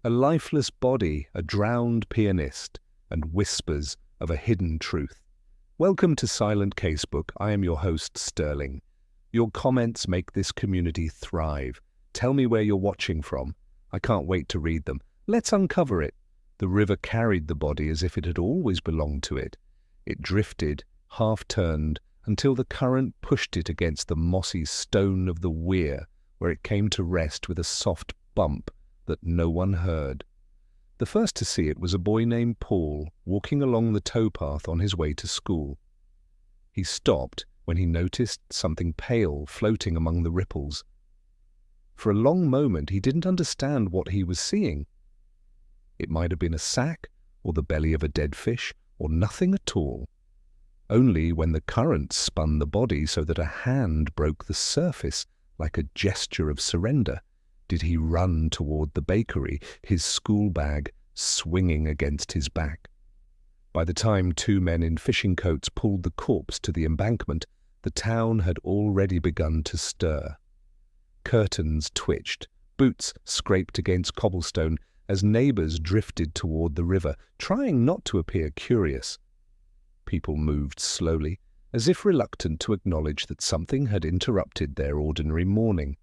A lifeless body, a drowned pianist, and whispers of a hidden truth. Welcome to Silent Casebook. I am your host, Sterling. Your comments make this community thrive. Tell me where you're watching from. I can't wait to read them. Let's uncover it. The river carried the body as if it had always belonged to it. It drifted, half-turned, until the current pushed it against the mossy stone of the weir, where it came to rest with a soft bump that no one heard. The first to see it was a boy named Paul, walking along the towpath on his way to school. He stopped when he noticed something pale floating among the ripples. For a long moment he didn't understand what he was seeing. It might have been a sack, or the belly of a dead fish, or nothing at all. Only when the current spun the body so that a hand broke the surface like a gesture of surrender did he run toward the bakery, his school bag swinging against his back. By the time two men in fishing coats pulled the corpse to the embankment, the town had already begun to stir. Curtains twitched, boots scraped against cobblestone as neighbors drifted toward the river, trying not to appear curious. People moved slowly, as if reluctant to acknowledge that something had interrupted their ordinary morning.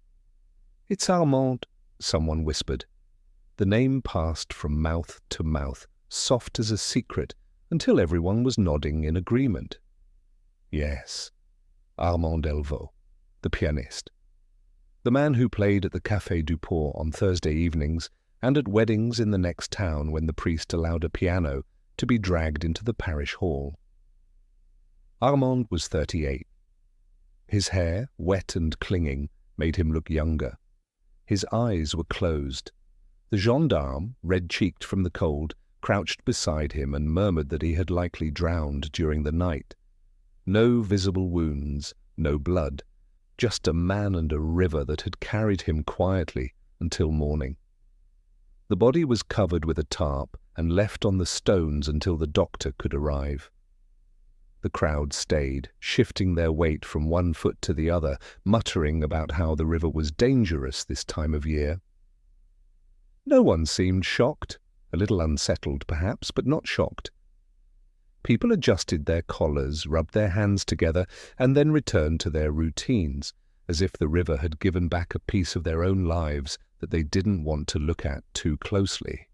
"It's Armand," someone whispered. The name passed from mouth to mouth, soft as a secret, until everyone was nodding in agreement. Yes, Armand Delvaux, the pianist. The man who played at the Café du Port on Thursday evenings and at weddings in the next town when the priest allowed a piano to be dragged into the parish hall. Armand was 38. His hair, wet and clinging, made him look younger. His eyes were closed. The gendarme, red-cheeked from the cold, crouched beside him and murmured that he had likely drowned during the night. No visible wounds, no blood, just a man and a river that had carried him quietly until morning. The body was covered with a tarp and left on the stones until the doctor could arrive. The crowd stayed, shifting their weight from one foot to the other, muttering about how the river was dangerous this time of year. No one seemed shocked, a little unsettled perhaps, but not shocked. People adjusted their collars, rubbed their hands together, and then returned to their routines, as if the river had given back a piece of their own lives that they didn't want to look at too closely.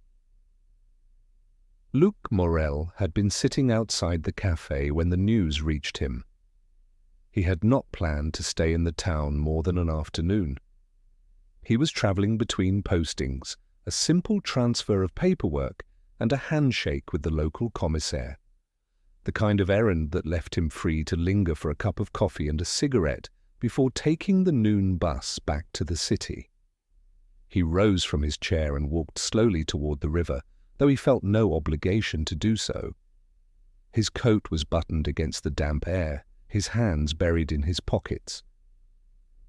Luc Morel had been sitting outside the café when the news reached him. He had not planned to stay in the town more than an afternoon. He was travelling between postings, a simple transfer of paperwork and a handshake with the local commissaire, the kind of errand that left him free to linger for a cup of coffee and a cigarette before taking the noon bus back to the city. He rose from his chair and walked slowly toward the river, though he felt no obligation to do so. His coat was buttoned against the damp air, his hands buried in his pockets.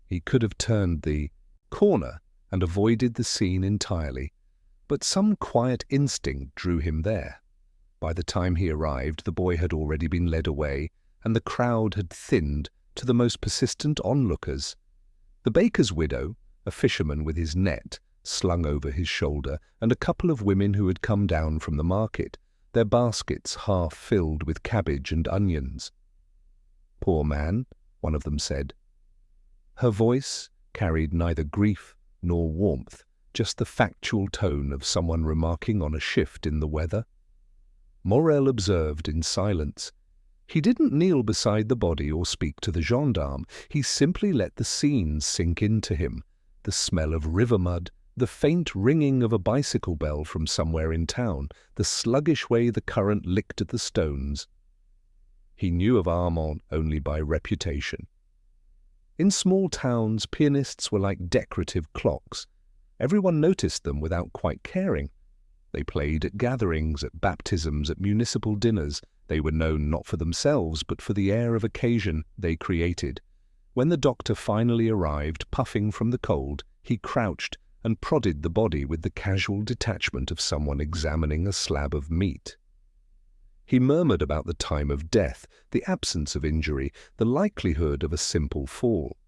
He could have turned the corner and avoided the scene entirely, but some quiet instinct drew him there. By the time he arrived, the boy had already been led away, and the crowd had thinned to the most persistent onlookers. The baker's widow, a fisherman with his net slung over his shoulder, and a couple of women who had come down from the market, their baskets half filled with cabbage and onions. "Poor man," one of them said. Her voice carried neither grief nor warmth, just the factual tone of someone remarking on a shift in the weather. Morel observed in silence. He didn't kneel beside the body or speak to the gendarme. He simply let the scene sink into him, the smell of river mud, the faint ringing of a bicycle bell from somewhere in town, the sluggish way the current licked at the stones. He knew of Armand only by reputation. In small towns, pianists were like decorative clocks. Everyone noticed them without quite caring. They played at gatherings, at baptisms, at municipal dinners. They were known not for themselves, but for the air of occasion they created. When the doctor finally arrived, puffing from the cold, he crouched and prodded the body with the casual detachment of someone examining a slab of meat. He murmured about the time of death, the absence of injury, the likelihood of a simple fall.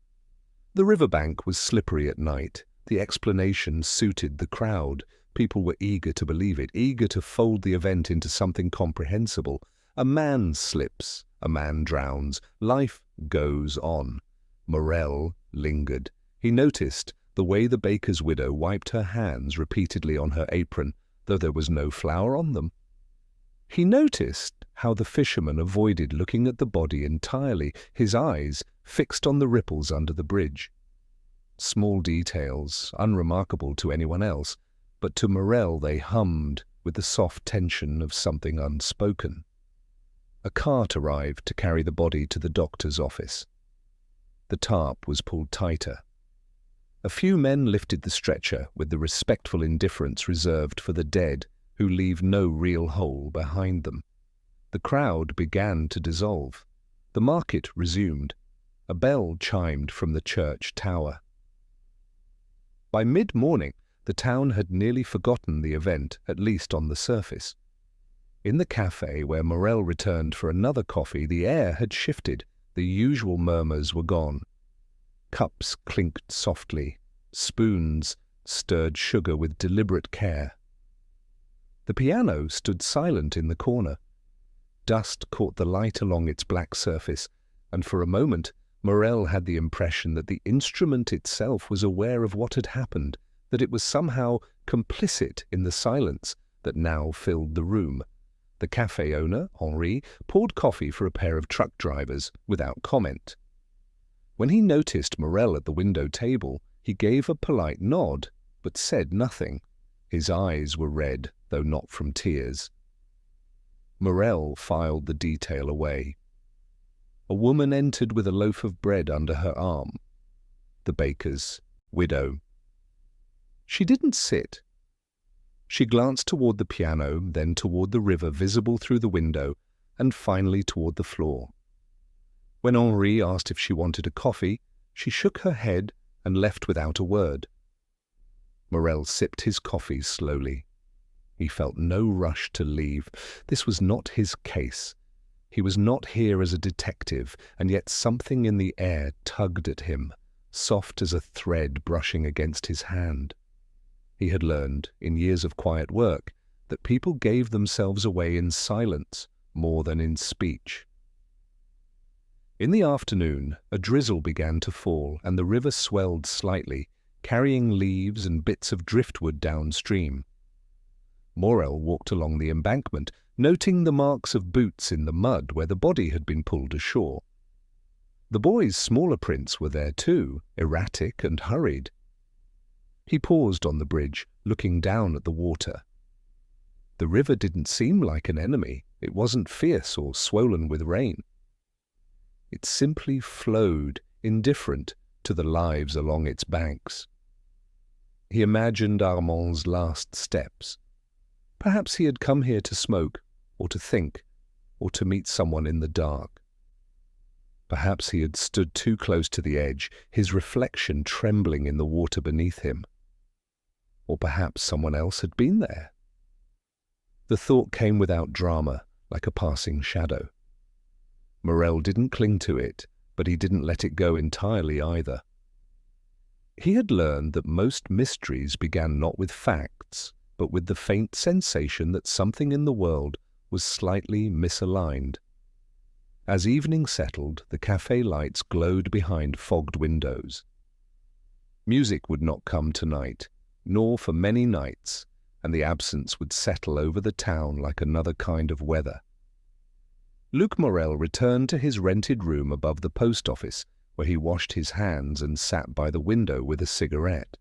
The riverbank was slippery at night. The explanation suited the crowd. People were eager to believe it, eager to fold the event into something comprehensible. A man slips, a man drowns, life goes on. Morel lingered. He noticed the way the baker's widow wiped her hands repeatedly on her apron, though there was no flour on them. He noticed how the fisherman avoided looking at the body entirely, his eyes fixed on the ripples under the bridge. Small details, unremarkable to anyone else, but to Morel they hummed with the soft tension of something unspoken. A cart arrived to carry the body to the doctor's office. The tarp was pulled tighter. A few men lifted the stretcher with the respectful indifference reserved for the dead who leave no real hole behind them. The crowd began to dissolve. The market resumed. A bell chimed from the church tower. By mid-morning, the town had nearly forgotten the event, at least on the surface. In the café where Morel returned for another coffee, the air had shifted. The usual murmurs were gone. Cups clinked softly. Spoons stirred sugar with deliberate care. The piano stood silent in the corner. Dust caught the light along its black surface, and for a moment Morel had the impression that the instrument itself was aware of what had happened, that it was somehow complicit in the silence that now filled the room. The café owner, Henri, poured coffee for a pair of truck drivers without comment. When he noticed Morel at the window table, he gave a polite nod, but said nothing. His eyes were red, though not from tears. Morel filed the detail away. A woman entered with a loaf of bread under her arm. The baker's widow. She didn't sit. She glanced toward the piano, then toward the river visible through the window, and finally toward the floor. When Henri asked if she wanted a coffee, she shook her head and left without a word. Morel sipped his coffee slowly. He felt no rush to leave. This was not his case. He was not here as a detective, and yet something in the air tugged at him, soft as a thread brushing against his hand. He had learned, in years of quiet work, that people gave themselves away in silence more than in speech. In the afternoon, a drizzle began to fall, and the river swelled slightly, carrying leaves and bits of driftwood downstream. Morel walked along the embankment, noting the marks of boots in the mud where the body had been pulled ashore. The boys' smaller prints were there too, erratic and hurried. He paused on the bridge, looking down at the water. The river didn't seem like an enemy. It wasn't fierce or swollen with rain. It simply flowed, indifferent to the lives along its banks. He imagined Armand's last steps. Perhaps he had come here to smoke, or to think, or to meet someone in the dark. Perhaps he had stood too close to the edge, his reflection trembling in the water beneath him. Or perhaps someone else had been there. The thought came without drama, like a passing shadow. Morel didn't cling to it, but he didn't let it go entirely either. He had learned that most mysteries began not with facts, but with the faint sensation that something in the world was slightly misaligned. As evening settled, the café lights glowed behind fogged windows. Music would not come tonight, nor for many nights, and the absence would settle over the town like another kind of weather. Luc Morel returned to his rented room above the post office, where he washed his hands and sat by the window with a cigarette.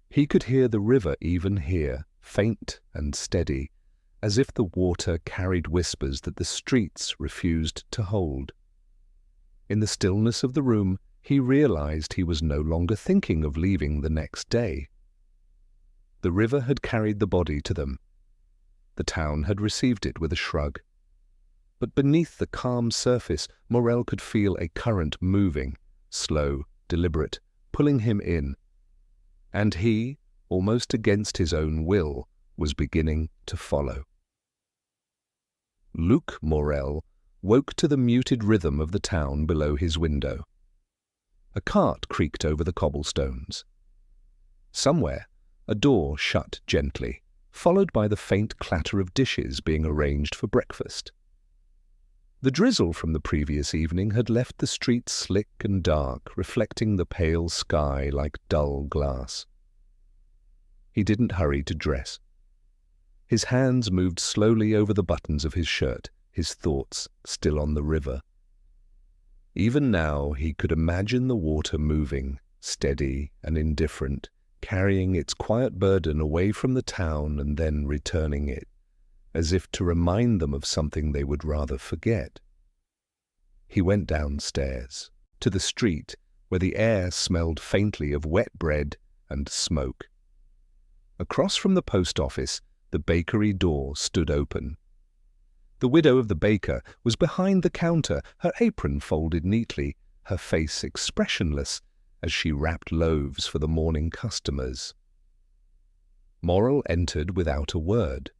He could hear the river even here, faint and steady, as if the water carried whispers that the streets refused to hold. In the stillness of the room, he realized he was no longer thinking of leaving the next day. The river had carried the body to them. The town had received it with a shrug. But beneath the calm surface, Morel could feel a current moving, slow, deliberate, pulling him in. And he, almost against his own will, was beginning to follow. Luc Morel woke to the muted rhythm of the town below his window. A cart creaked over the cobblestones. Somewhere, A door shut gently, followed by the faint clatter of dishes being arranged for breakfast. The drizzle from the previous evening had left the street slick and dark, reflecting the pale sky like dull glass. He didn't hurry to dress. His hands moved slowly over the buttons of his shirt, his thoughts still on the river. Even now he could imagine the water moving, steady and indifferent, carrying its quiet burden away from the town and then returning it, as if to remind them of something they would rather forget. He went downstairs, to the street, where the air smelled faintly of wet bread and smoke. Across from the post office, the bakery door stood open. The widow of the baker was behind the counter, her apron folded neatly, her face expressionless, as she wrapped loaves for the morning customers. Morel entered without a word.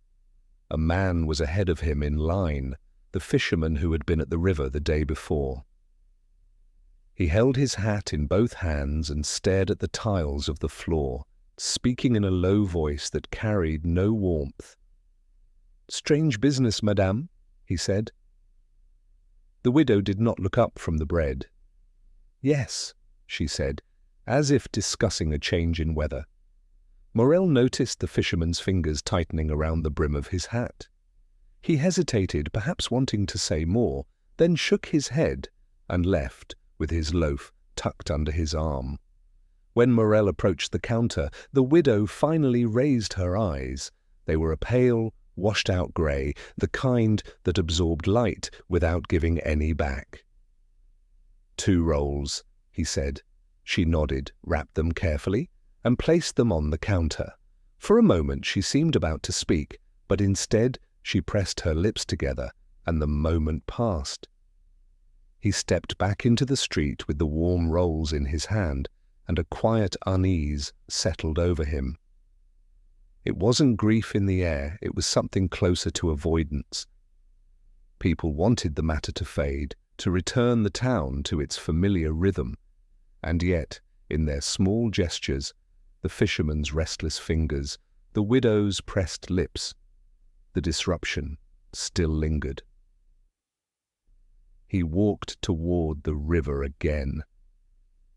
A man was ahead of him in line, the fisherman who had been at the river the day before. He held his hat in both hands and stared at the tiles of the floor, speaking in a low voice that carried no warmth. "Strange business, madame," he said. The widow did not look up from the bread. "Yes," she said, as if discussing a change in weather. Morel noticed the fisherman's fingers tightening around the brim of his hat. He hesitated, perhaps wanting to say more, then shook his head and left, with his loaf tucked under his arm. When Morel approached the counter, the widow finally raised her eyes. They were a pale, washed-out grey, the kind that absorbed light without giving any back. "2 rolls," he said. She nodded, wrapped them carefully, and placed them on the counter. For a moment she seemed about to speak, but instead she pressed her lips together, and the moment passed. He stepped back into the street with the warm rolls in his hand, and a quiet unease settled over him. It wasn't grief in the air, it was something closer to avoidance. People wanted the matter to fade, to return the town to its familiar rhythm, and yet, in their small gestures, the fisherman's restless fingers, the widow's pressed lips, the disruption still lingered. He walked toward the river again.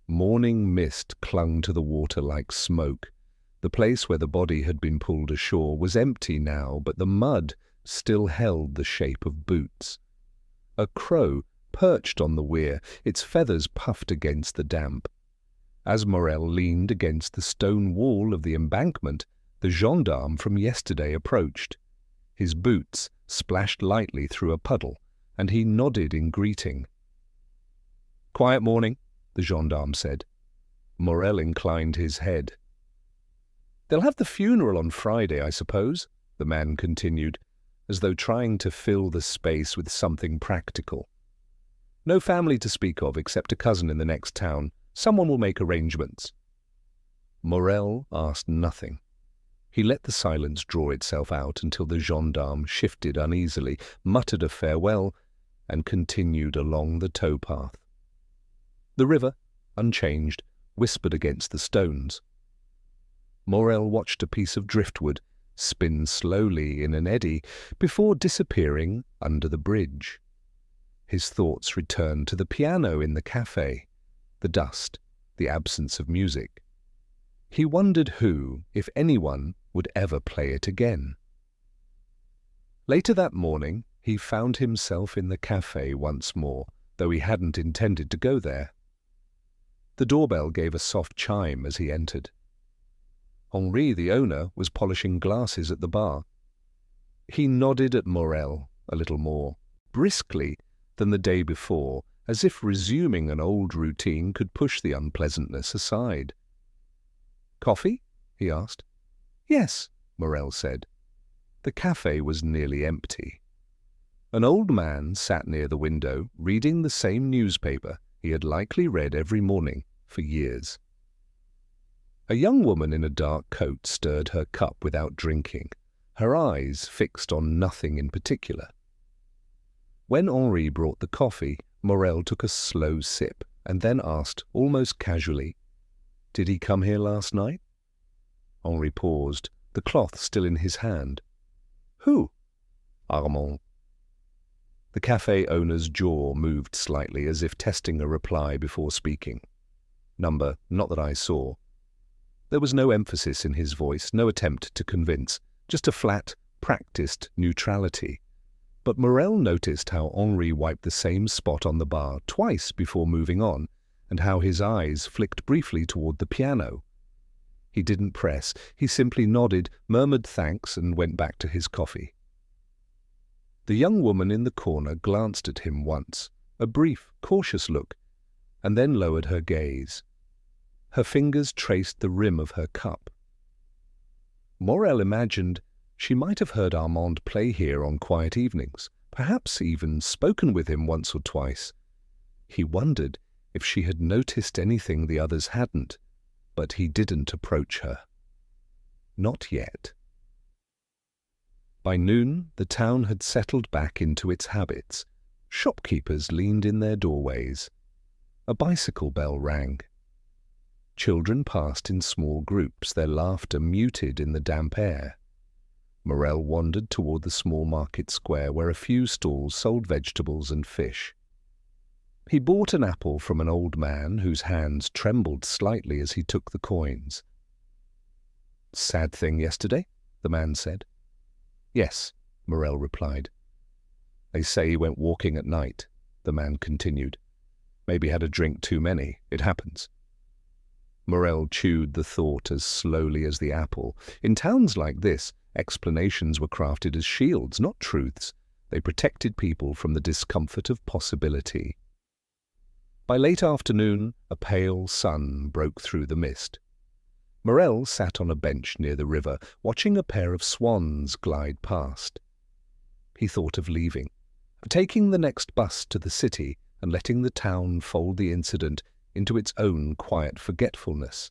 Morning mist clung to the water like smoke. The place where the body had been pulled ashore was empty now, but the mud still held the shape of boots. A crow perched on the weir, its feathers puffed against the damp. As Morel leaned against the stone wall of the embankment, the gendarme from yesterday approached. His boots splashed lightly through a puddle, and he nodded in greeting. "Quiet morning," the gendarme said. Morel inclined his head. "They'll have the funeral on Friday, I suppose," the man continued, as though trying to fill the space with something practical. "No family to speak of except a cousin in the next town. Someone will make arrangements." Morel asked nothing. He let the silence draw itself out until the gendarme shifted uneasily, muttered a farewell, and continued along the towpath. The river, unchanged, whispered against the stones. Morel watched a piece of driftwood spin slowly in an eddy before disappearing under the bridge. His thoughts returned to the piano in the cafe, the dust, the absence of music. He wondered who, if anyone, would ever play it again. Later that morning, he found himself in the cafe once more, though he hadn't intended to go there. The doorbell gave a soft chime as he entered. Henri, the owner, was polishing glasses at the bar. He nodded at Morel a little more, briskly, than the day before, as if resuming an old routine could push the unpleasantness aside. "Coffee?" he asked. "Yes," Morel said. The cafe was nearly empty. An old man sat near the window, reading the same newspaper he had likely read every morning for years. A young woman in a dark coat stirred her cup without drinking, her eyes fixed on nothing in particular. When Henri brought the coffee, Morel took a slow sip and then asked, almost casually, "Did he come here last night?" Henri paused, the cloth still in his hand. Who? Armand. The cafe owner's jaw moved slightly, as if testing a reply before speaking. Number, not that I saw. There was no emphasis in his voice, no attempt to convince, just a flat, practiced neutrality. But Morel noticed how Henri wiped the same spot on the bar twice before moving on, and how his eyes flicked briefly toward the piano. He didn't press, he simply nodded, murmured thanks, and went back to his coffee. The young woman in the corner glanced at him once, a brief, cautious look, and then lowered her gaze. Her fingers traced the rim of her cup. Morel imagined she might have heard Armand play here on quiet evenings, perhaps even spoken with him once or twice. He wondered if she had noticed anything the others hadn't, but he didn't approach her. Not yet. By noon, the town had settled back into its habits. Shopkeepers leaned in their doorways. A bicycle bell rang. Children passed in small groups, their laughter muted in the damp air. Morel wandered toward the small market square where a few stalls sold vegetables and fish. He bought an apple from an old man whose hands trembled slightly as he took the coins. "Sad thing yesterday?" the man said. "Yes," Morel replied. "They say he went walking at night," the man continued. "Maybe had a drink too many. It happens." Morel chewed the thought as slowly as the apple. In towns like this, explanations were crafted as shields, not truths. They protected people from the discomfort of possibility. By late afternoon, a pale sun broke through the mist. Morel sat on a bench near the river, watching a pair of swans glide past. He thought of leaving, of taking the next bus to the city and letting the town fold the incident into its own quiet forgetfulness.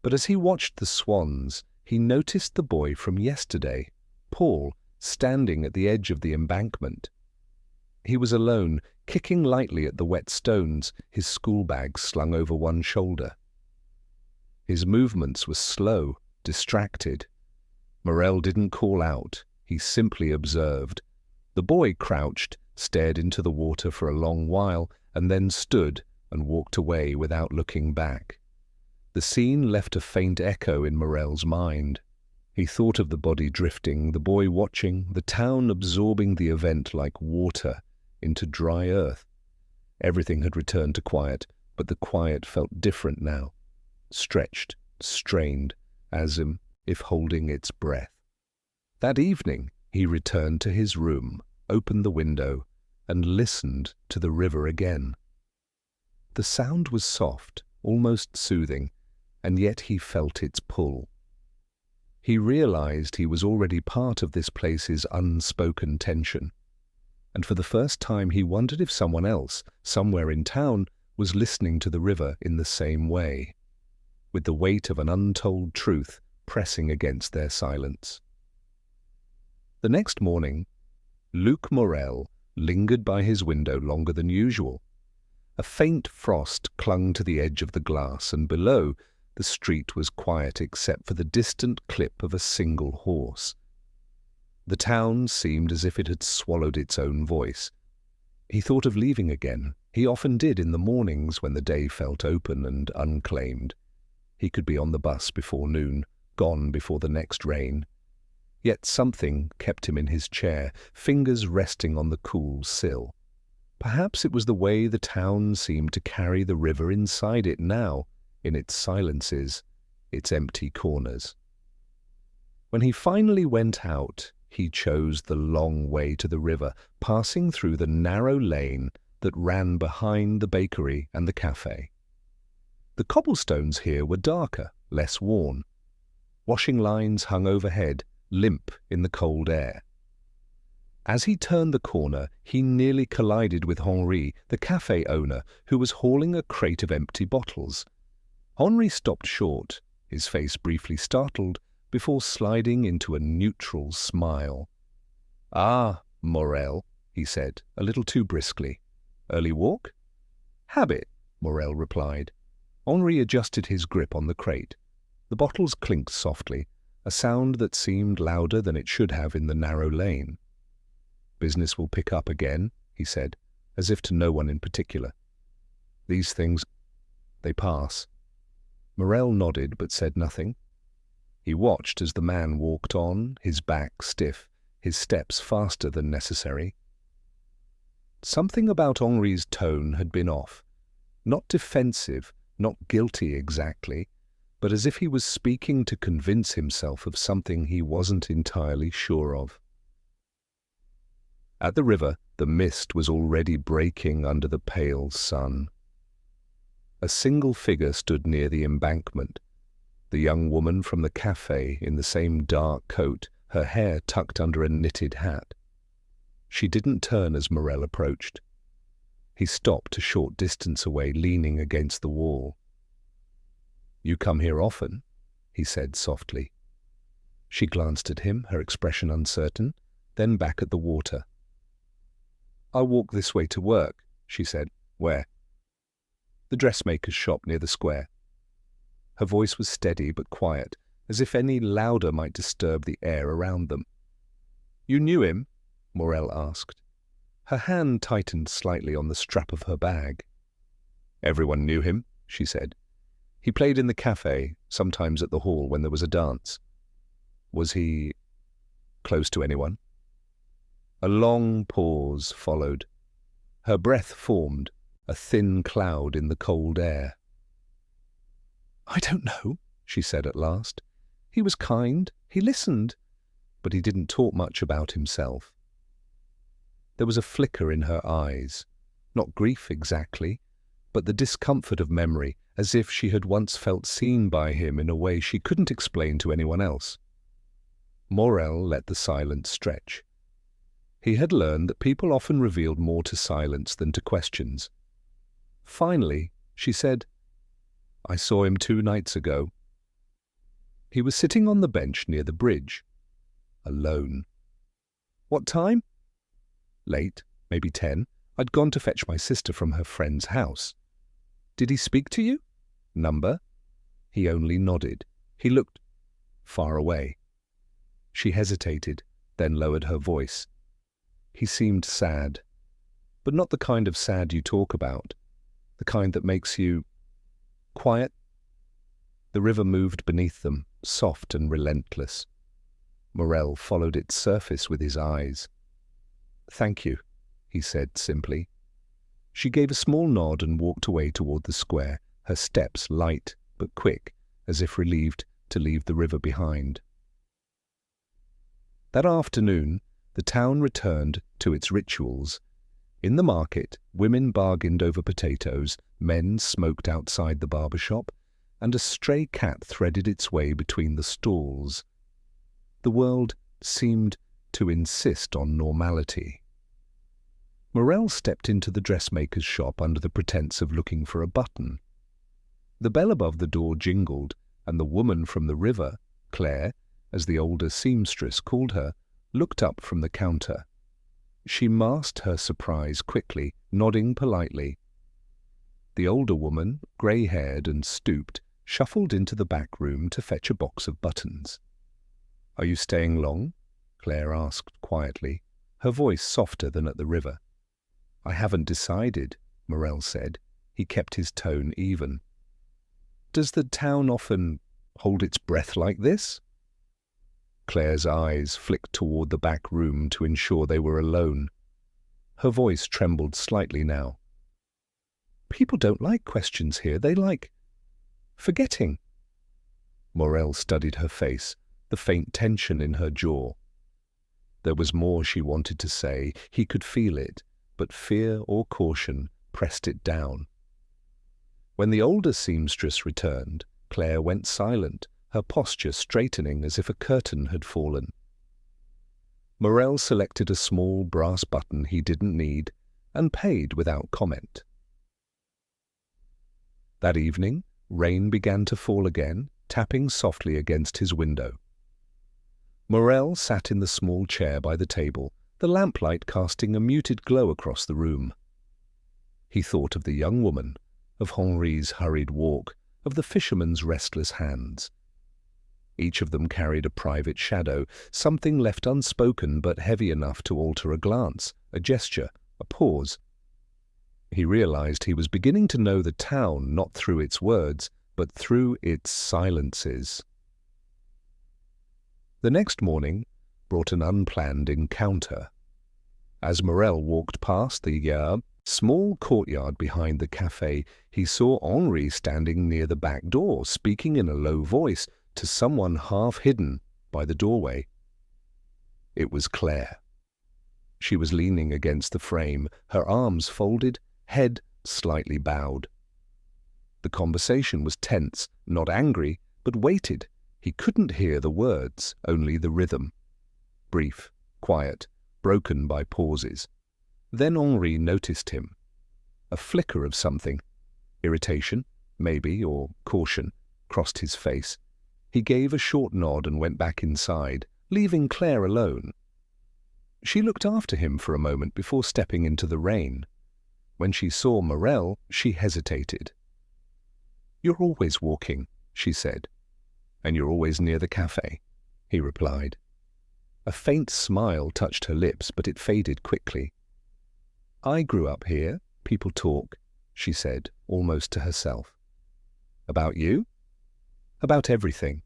But as he watched the swans, he noticed the boy from yesterday, Paul, standing at the edge of the embankment. He was alone, kicking lightly at the wet stones, his school bag slung over one shoulder. His movements were slow, distracted. Morel didn't call out, he simply observed. The boy crouched, stared into the water for a long while, and then stood and walked away without looking back. The scene left a faint echo in Morel's mind. He thought of the body drifting, the boy watching, the town absorbing the event like water into dry earth. Everything had returned to quiet, but the quiet felt different now, stretched, strained, as if holding its breath. That evening he returned to his room, opened the window, and listened to the river again. The sound was soft, almost soothing, and yet he felt its pull. He realized he was already part of this place's unspoken tension, and for the first time he wondered if someone else, somewhere in town, was listening to the river in the same way, with the weight of an untold truth pressing against their silence. The next morning, Luc Morel lingered by his window longer than usual. A faint frost clung to the edge of the glass, and below, the street was quiet except for the distant clip of a single horse. The town seemed as if it had swallowed its own voice. He thought of leaving again. He often did in the mornings when the day felt open and unclaimed. He could be on the bus before noon, gone before the next rain. Yet something kept him in his chair, fingers resting on the cool sill. Perhaps it was the way the town seemed to carry the river inside it now, in its silences, its empty corners. When he finally went out, he chose the long way to the river, passing through the narrow lane that ran behind the bakery and the cafe. The cobblestones here were darker, less worn. Washing lines hung overhead, limp in the cold air. As he turned the corner, he nearly collided with Henri, the cafe owner, who was hauling a crate of empty bottles. Henri stopped short, his face briefly startled, before sliding into a neutral smile. "Ah, Morel," he said, a little too briskly. "Early walk?" "Habit," Morel replied. Henri adjusted his grip on the crate. The bottles clinked softly, a sound that seemed louder than it should have in the narrow lane. "Business will pick up again," he said, as if to no one in particular. "These things, they pass." Morel nodded but said nothing. He watched as the man walked on, his back stiff, his steps faster than necessary. Something about Henri's tone had been off. Not defensive, not guilty exactly, but as if he was speaking to convince himself of something he wasn't entirely sure of. At the river, the mist was already breaking under the pale sun. A single figure stood near the embankment, the young woman from the cafe in the same dark coat, her hair tucked under a knitted hat. She didn't turn as Morel approached. He stopped a short distance away, leaning against the wall. "You come here often?" he said softly. She glanced at him, her expression uncertain, then back at the water. "I walk this way to work," she said. "Where?" "The dressmaker's shop near the square." Her voice was steady but quiet, as if any louder might disturb the air around them. "You knew him?" Morel asked. Her hand tightened slightly on the strap of her bag. "Everyone knew him," she said. "He played in the cafe, sometimes at the hall when there was a dance." "Was he close to anyone?" A long pause followed. Her breath formed, a thin cloud in the cold air. "I don't know," she said at last. "He was kind, he listened, but he didn't talk much about himself." There was a flicker in her eyes, not grief exactly, but the discomfort of memory, as if she had once felt seen by him in a way she couldn't explain to anyone else. Morel let the silence stretch. He had learned that people often revealed more to silence than to questions. Finally, she said, "I saw him 2 nights ago. He was sitting on the bench near the bridge, alone." "What time?" "Late, maybe 10. I'd gone to fetch my sister from her friend's house." "Did he speak to you?" "Number?" He only nodded. He looked far away. She hesitated, then lowered her voice. "He seemed sad, but not the kind of sad you talk about, the kind that makes you quiet." The river moved beneath them, soft and relentless. Morel followed its surface with his eyes. "Thank you," he said simply. She gave a small nod and walked away toward the square, her steps light but quick, as if relieved to leave the river behind. That afternoon, the town returned to its rituals. In the market, women bargained over potatoes, men smoked outside the barber shop, and a stray cat threaded its way between the stalls. The world seemed to insist on normality. Morel stepped into the dressmaker's shop under the pretense of looking for a button. The bell above the door jingled, and the woman from the river, Claire, as the older seamstress called her, looked up from the counter. She masked her surprise quickly, nodding politely. The older woman, grey-haired and stooped, shuffled into the back room to fetch a box of buttons. "Are you staying long?" Claire asked quietly, her voice softer than at the river. "I haven't decided," Morel said. He kept his tone even. "Does the town often hold its breath like this?" Claire's eyes flicked toward the back room to ensure they were alone. Her voice trembled slightly now. "People don't like questions here. They like forgetting." Morel studied her face, the faint tension in her jaw. There was more she wanted to say. He could feel it, but fear or caution pressed it down. When the older seamstress returned, Claire went silent, her posture straightening as if a curtain had fallen. Morel selected a small brass button he didn't need and paid without comment. That evening, rain began to fall again, tapping softly against his window. Morel sat in the small chair by the table, the lamplight casting a muted glow across the room. He thought of the young woman, of Henri's hurried walk, of the fisherman's restless hands. Each of them carried a private shadow, something left unspoken but heavy enough to alter a glance, a gesture, a pause. He realized he was beginning to know the town not through its words, but through its silences. The next morning brought an unplanned encounter. As Morel walked past the small courtyard behind the café, he saw Henri standing near the back door, speaking in a low voice to someone half hidden by the doorway. It was Claire. She was leaning against the frame, her arms folded, head slightly bowed. The conversation was tense, not angry, but weighted. He couldn't hear the words, only the rhythm. Brief, quiet, broken by pauses. Then Henri noticed him. A flicker of something, irritation, maybe, or caution, crossed his face. He gave a short nod and went back inside, leaving Claire alone. She looked after him for a moment before stepping into the rain. When she saw Morel, she hesitated. "You're always walking," she said. "And you're always near the cafe," he replied. A faint smile touched her lips, but it faded quickly. "I grew up here. People talk," she said, almost to herself. "About you?" "About everything."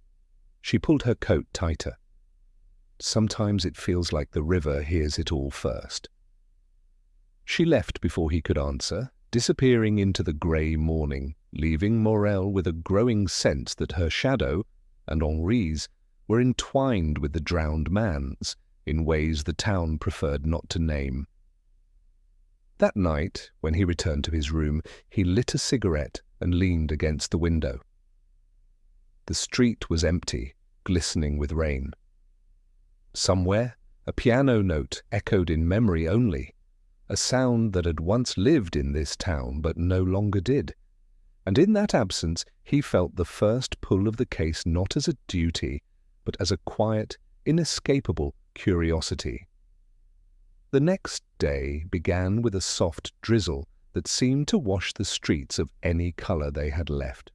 She pulled her coat tighter. "Sometimes it feels like the river hears it all first." She left before he could answer, disappearing into the grey morning, leaving Morel with a growing sense that her shadow, and Henri's, were entwined with the drowned man's, in ways the town preferred not to name. That night, when he returned to his room, he lit a cigarette and leaned against the window. The street was empty, glistening with rain. Somewhere, a piano note echoed in memory only, a sound that had once lived in this town but no longer did. And in that absence, he felt the first pull of the case not as a duty, but as a quiet, inescapable curiosity. The next day began with a soft drizzle that seemed to wash the streets of any color they had left.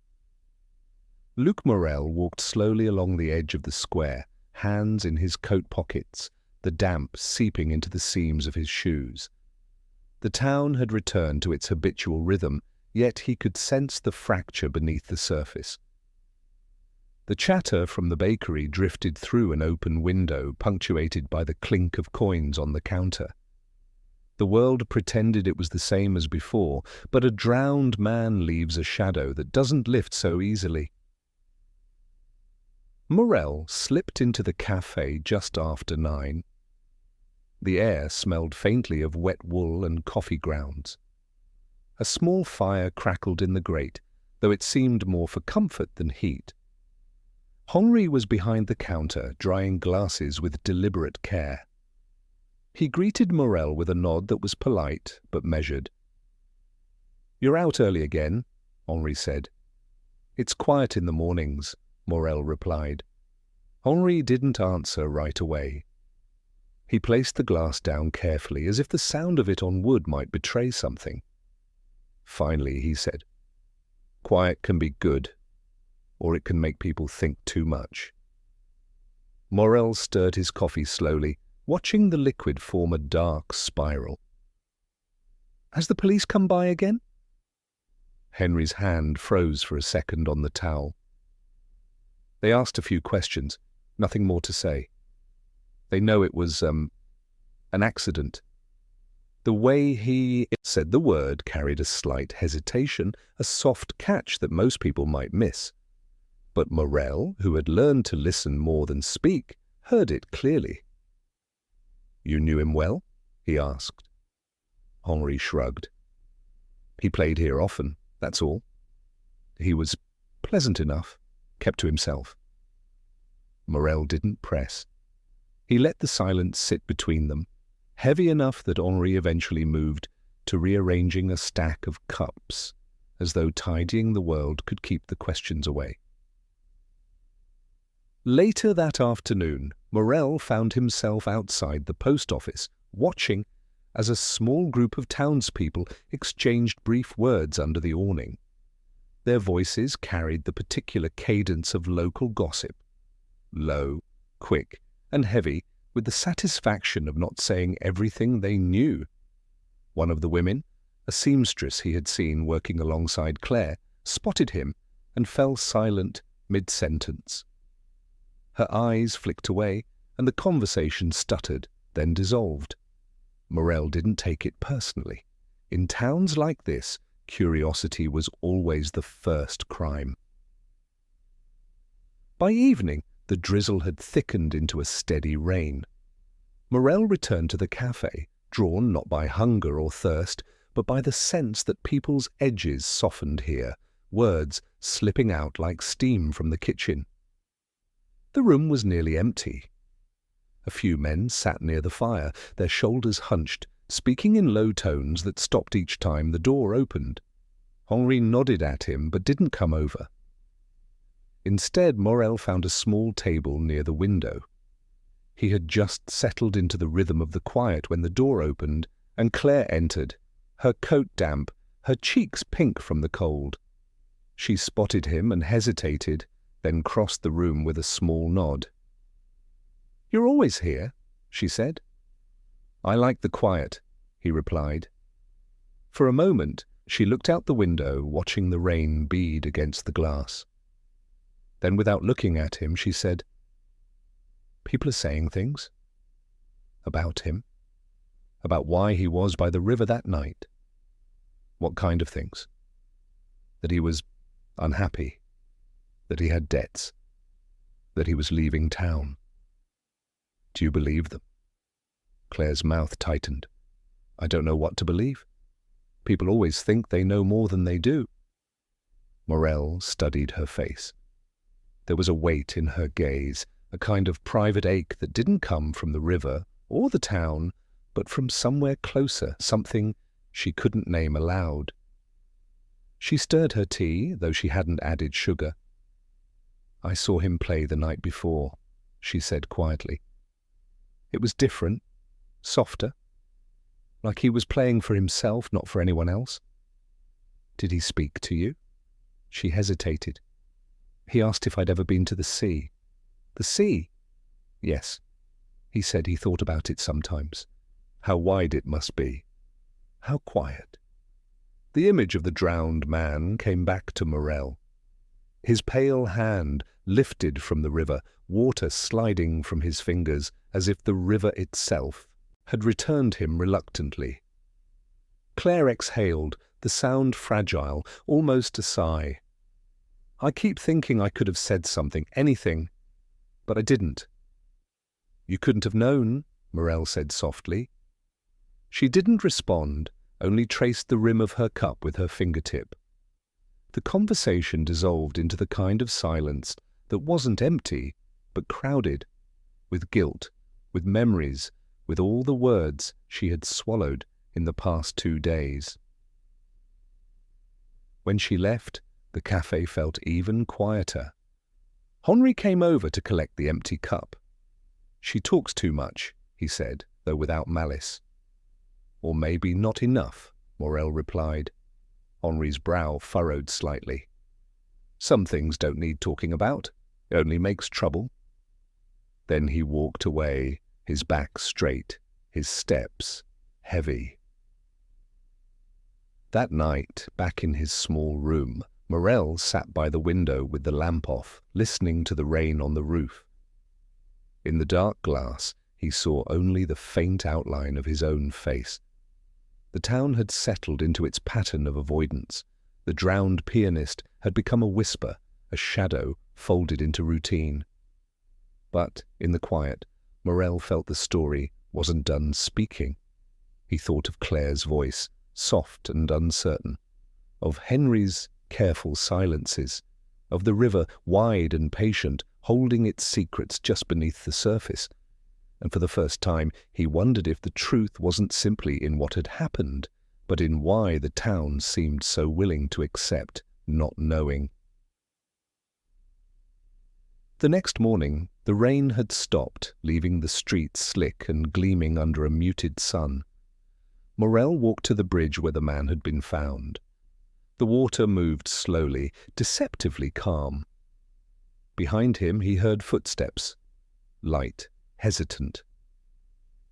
Luc Morel walked slowly along the edge of the square, hands in his coat pockets, the damp seeping into the seams of his shoes. The town had returned to its habitual rhythm, yet he could sense the fracture beneath the surface. The chatter from the bakery drifted through an open window, punctuated by the clink of coins on the counter. The world pretended it was the same as before, but a drowned man leaves a shadow that doesn't lift so easily. Morel slipped into the café just after 9. The air smelled faintly of wet wool and coffee grounds. A small fire crackled in the grate, though it seemed more for comfort than heat. Henri was behind the counter, drying glasses with deliberate care. He greeted Morel with a nod that was polite but measured. "You're out early again," Henri said. "It's quiet in the mornings," Morel replied. Henri didn't answer right away. He placed the glass down carefully, as if the sound of it on wood might betray something. Finally, he said, "Quiet can be good, or it can make people think too much." Morel stirred his coffee slowly, watching the liquid form a dark spiral. "Has the police come by again?" Henry's hand froze for a second on the towel. "They asked a few questions, nothing more to say. They know it was, an accident." The way he said the word carried a slight hesitation, a soft catch that most people might miss. But Morel, who had learned to listen more than speak, heard it clearly. "You knew him well?" he asked. Henri shrugged. "He played here often, that's all. He was pleasant enough, kept to himself." Morel didn't press. He let the silence sit between them, heavy enough that Henri eventually moved to rearranging a stack of cups, as though tidying the world could keep the questions away. Later that afternoon, Morel found himself outside the post office, watching as a small group of townspeople exchanged brief words under the awning. Their voices carried the particular cadence of local gossip. low, quick, and heavy, with the satisfaction of not saying everything they knew. One of the women, a seamstress he had seen working alongside Claire, spotted him and fell silent mid-sentence. Her eyes flicked away, and the conversation stuttered, then dissolved. Morel didn't take it personally. In towns like this, curiosity was always the first crime. By evening, the drizzle had thickened into a steady rain. Morel returned to the cafe, drawn not by hunger or thirst, but by the sense that people's edges softened here, words slipping out like steam from the kitchen. The room was nearly empty. A few men sat near the fire, their shoulders hunched, speaking in low tones that stopped each time the door opened. Henri nodded at him but didn't come over. Instead, Morel found a small table near the window. He had just settled into the rhythm of the quiet when the door opened and Claire entered, her coat damp, her cheeks pink from the cold. She spotted him and hesitated, then crossed the room with a small nod. "You're always here," she said. "I like the quiet," he replied. For a moment, she looked out the window, watching the rain bead against the glass. Then, without looking at him, she said, "People are saying things. About him. About why he was by the river that night." "What kind of things?" "That he was unhappy. That he had debts. That he was leaving town." "Do you believe them?" Claire's mouth tightened. "I don't know what to believe. People always think they know more than they do." Morel studied her face. There was a weight in her gaze, a kind of private ache that didn't come from the river or the town, but from somewhere closer, something she couldn't name aloud. She stirred her tea, though she hadn't added sugar. "I saw him play the night before," she said quietly. "It was different, softer, like he was playing for himself, not for anyone else." "Did he speak to you?" She hesitated. "He asked if I'd ever been to the sea." "The sea?" "Yes. He said he thought about it sometimes. How wide it must be. How quiet." The image of the drowned man came back to Morel. His pale hand lifted from the river, water sliding from his fingers as if the river itself had returned him reluctantly. Claire exhaled, the sound fragile, almost a sigh. "I keep thinking I could have said something, anything, but I didn't." "You couldn't have known," Morel said softly. She didn't respond, only traced the rim of her cup with her fingertip. The conversation dissolved into the kind of silence that wasn't empty, but crowded, with guilt, with memories, with all the words she had swallowed in the past 2 days. When she left, the cafe felt even quieter. Henri came over to collect the empty cup. "She talks too much," he said, though without malice. "Or maybe not enough," Morel replied. Henri's brow furrowed slightly. "Some things don't need talking about. It only makes trouble." Then he walked away, his back straight, his steps heavy. That night, back in his small room, Morel sat by the window with the lamp off, listening to the rain on the roof. In the dark glass, he saw only the faint outline of his own face. The town had settled into its pattern of avoidance. The drowned pianist had become a whisper, a shadow folded into routine. But, in the quiet, Morel felt the story wasn't done speaking. He thought of Claire's voice, soft and uncertain, of Henri's careful silences, of the river, wide and patient, holding its secrets just beneath the surface. And for the first time, he wondered if the truth wasn't simply in what had happened, but in why the town seemed so willing to accept not knowing. The next morning, the rain had stopped, leaving the streets slick and gleaming under a muted sun. Morel walked to the bridge where the man had been found. The water moved slowly, deceptively calm. Behind him he heard footsteps, light, hesitant.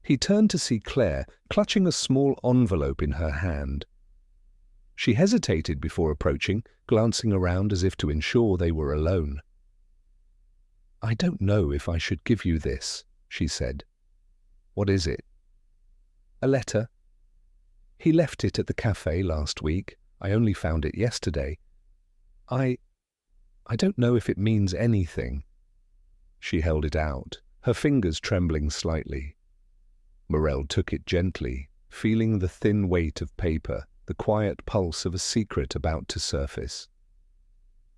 He turned to see Claire clutching a small envelope in her hand. She hesitated before approaching, glancing around as if to ensure they were alone. "I don't know if I should give you this," she said. "What is it?" "A letter. He left it at the cafe last week. I only found it yesterday. I don't know if it means anything." She held it out, her fingers trembling slightly. Morel took it gently, feeling the thin weight of paper, the quiet pulse of a secret about to surface.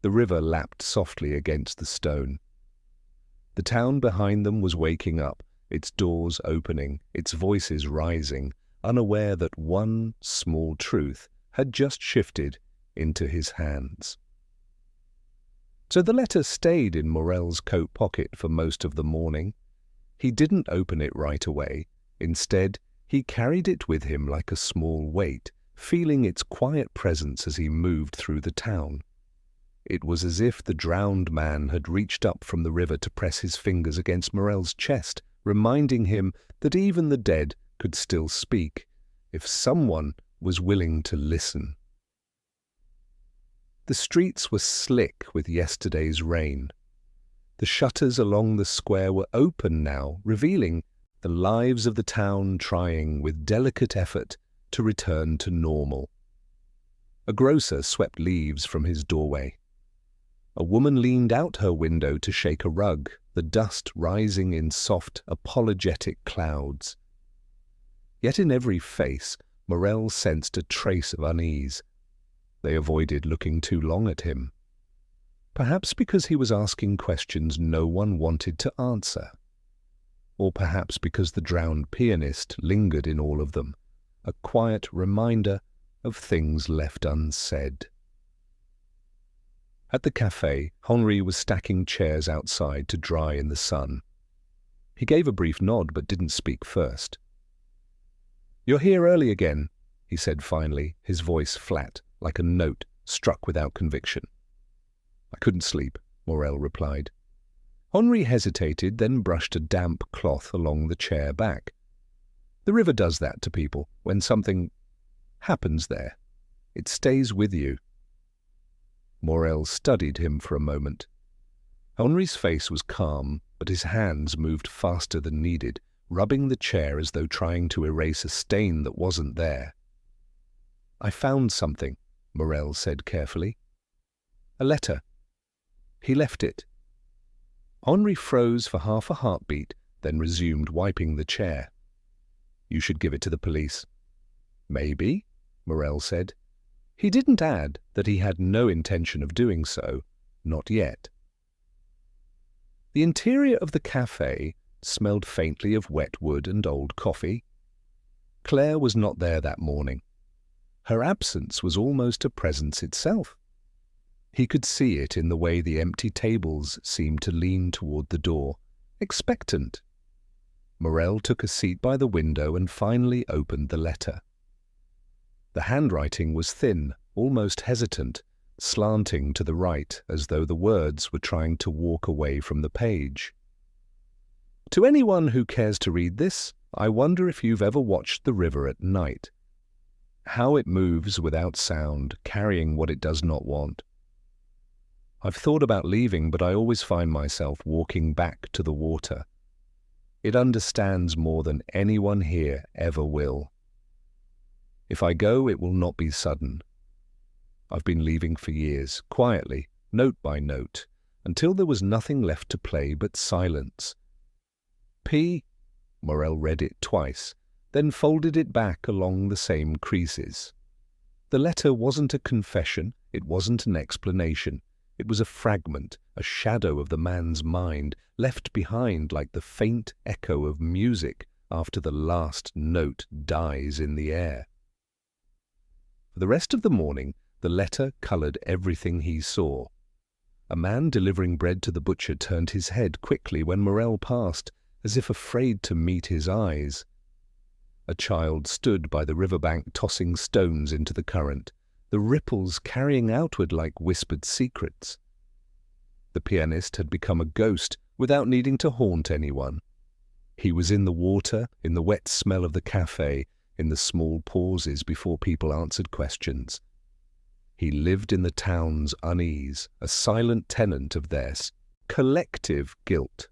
The river lapped softly against the stone. The town behind them was waking up, its doors opening, its voices rising, unaware that one small truth had just shifted into his hands. So the letter stayed in Morel's coat pocket for most of the morning. He didn't open it right away. Instead, he carried it with him like a small weight, feeling its quiet presence as he moved through the town. It was as if the drowned man had reached up from the river to press his fingers against Morel's chest, reminding him that even the dead could still speak, if someone was willing to listen. The streets were slick with yesterday's rain. The shutters along the square were open now, revealing the lives of the town trying with delicate effort to return to normal. A grocer swept leaves from his doorway. A woman leaned out her window to shake a rug, the dust rising in soft, apologetic clouds. Yet in every face, Morel sensed a trace of unease. They avoided looking too long at him. Perhaps because he was asking questions no one wanted to answer. Or perhaps because the drowned pianist lingered in all of them, a quiet reminder of things left unsaid. At the cafe, Henri was stacking chairs outside to dry in the sun. He gave a brief nod but didn't speak first. "You're here early again," he said finally, his voice flat, like a note struck without conviction. "I couldn't sleep," Morel replied. Henri hesitated, then brushed a damp cloth along the chair back. "The river does that to people when something happens there. It stays with you." Morel studied him for a moment. Henri's face was calm, but his hands moved faster than needed, rubbing the chair as though trying to erase a stain that wasn't there. "I found something," Morel said carefully. "A letter. He left it." Henri froze for half a heartbeat, then resumed wiping the chair. "You should give it to the police." "Maybe," Morel said. He didn't add that he had no intention of doing so, not yet. The interior of the cafe smelled faintly of wet wood and old coffee. Claire was not there that morning. Her absence was almost a presence itself. He could see it in the way the empty tables seemed to lean toward the door, expectant. Morel took a seat by the window and finally opened the letter. The handwriting was thin, almost hesitant, slanting to the right as though the words were trying to walk away from the page. "To anyone who cares to read this, I wonder if you've ever watched the river at night. How it moves without sound, carrying what it does not want. I've thought about leaving, but I always find myself walking back to the water. It understands more than anyone here ever will. If I go, it will not be sudden. I've been leaving for years, quietly, note by note, until there was nothing left to play but silence. P. Morel read it twice, then folded it back along the same creases. The letter wasn't a confession, it wasn't an explanation. It was a fragment, a shadow of the man's mind, left behind like the faint echo of music after the last note dies in the air. For the rest of the morning, the letter coloured everything he saw. A man delivering bread to the butcher turned his head quickly when Morel passed, as if afraid to meet his eyes. A child stood by the riverbank tossing stones into the current, the ripples carrying outward like whispered secrets. The pianist had become a ghost without needing to haunt anyone. He was in the water, in the wet smell of the cafe, in the small pauses before people answered questions. He lived in the town's unease, a silent tenant of theirs, collective guilt.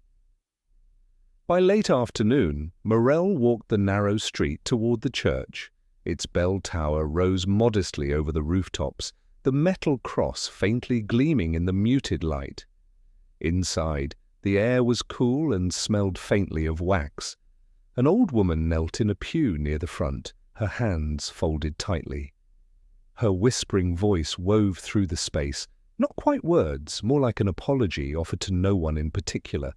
By late afternoon, Morel walked the narrow street toward the church. Its bell tower rose modestly over the rooftops, the metal cross faintly gleaming in the muted light. Inside, the air was cool and smelled faintly of wax. An old woman knelt in a pew near the front, her hands folded tightly. Her whispering voice wove through the space, not quite words, more like an apology offered to no one in particular.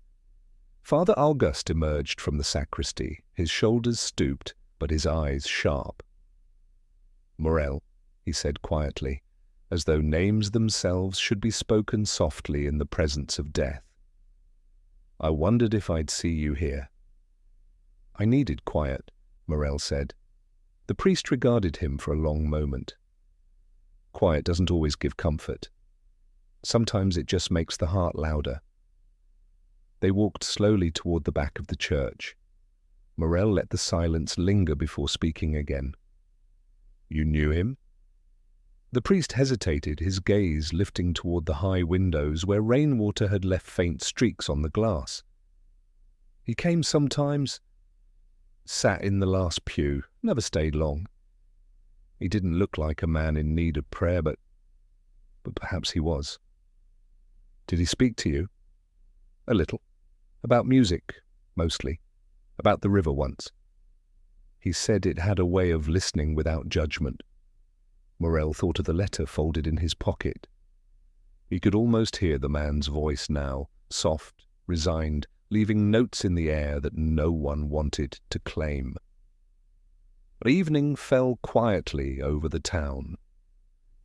Father Auguste emerged from the sacristy, his shoulders stooped, but his eyes sharp. "Morel," he said quietly, as though names themselves should be spoken softly in the presence of death. "I wondered if I'd see you here." "I needed quiet," Morel said. The priest regarded him for a long moment. "Quiet doesn't always give comfort. Sometimes it just makes the heart louder." They walked slowly toward the back of the church. Morel let the silence linger before speaking again. "You knew him?" The priest hesitated, his gaze lifting toward the high windows where rainwater had left faint streaks on the glass. "He came sometimes, sat in the last pew, never stayed long. He didn't look like a man in need of prayer, but perhaps he was." "Did he speak to you?" "A little. About music, mostly. About the river once. He said it had a way of listening without judgment." Morel thought of the letter folded in his pocket. He could almost hear the man's voice now, soft, resigned, leaving notes in the air that no one wanted to claim. Evening fell quietly over the town.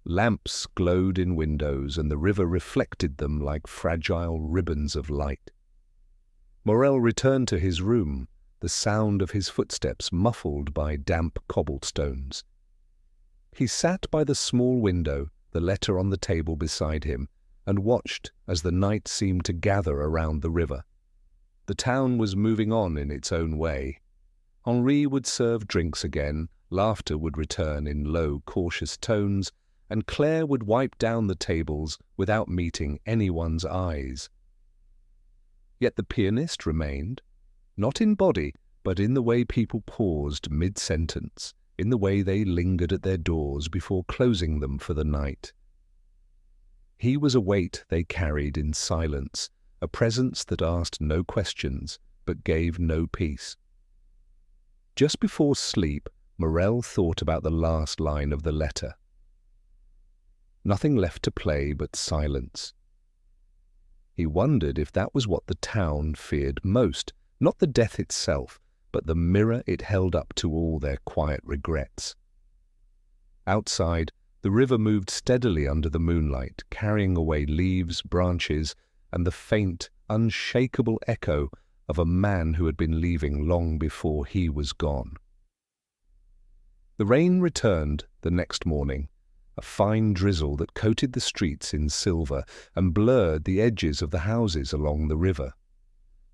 Lamps glowed in windows, and the river reflected them like fragile ribbons of light. Morel returned to his room, the sound of his footsteps muffled by damp cobblestones. He sat by the small window, the letter on the table beside him, and watched as the night seemed to gather around the river. The town was moving on in its own way. Henri would serve drinks again, laughter would return in low, cautious tones, and Claire would wipe down the tables without meeting anyone's eyes. Yet the pianist remained, not in body, but in the way people paused mid-sentence, in the way they lingered at their doors before closing them for the night. He was a weight they carried in silence, a presence that asked no questions, but gave no peace. Just before sleep, Morel thought about the last line of the letter. Nothing left to play but silence. He wondered if that was what the town feared most, not the death itself, but the mirror it held up to all their quiet regrets. Outside, the river moved steadily under the moonlight, carrying away leaves, branches, and the faint, unshakable echo of a man who had been leaving long before he was gone. The rain returned the next morning, a fine drizzle that coated the streets in silver and blurred the edges of the houses along the river.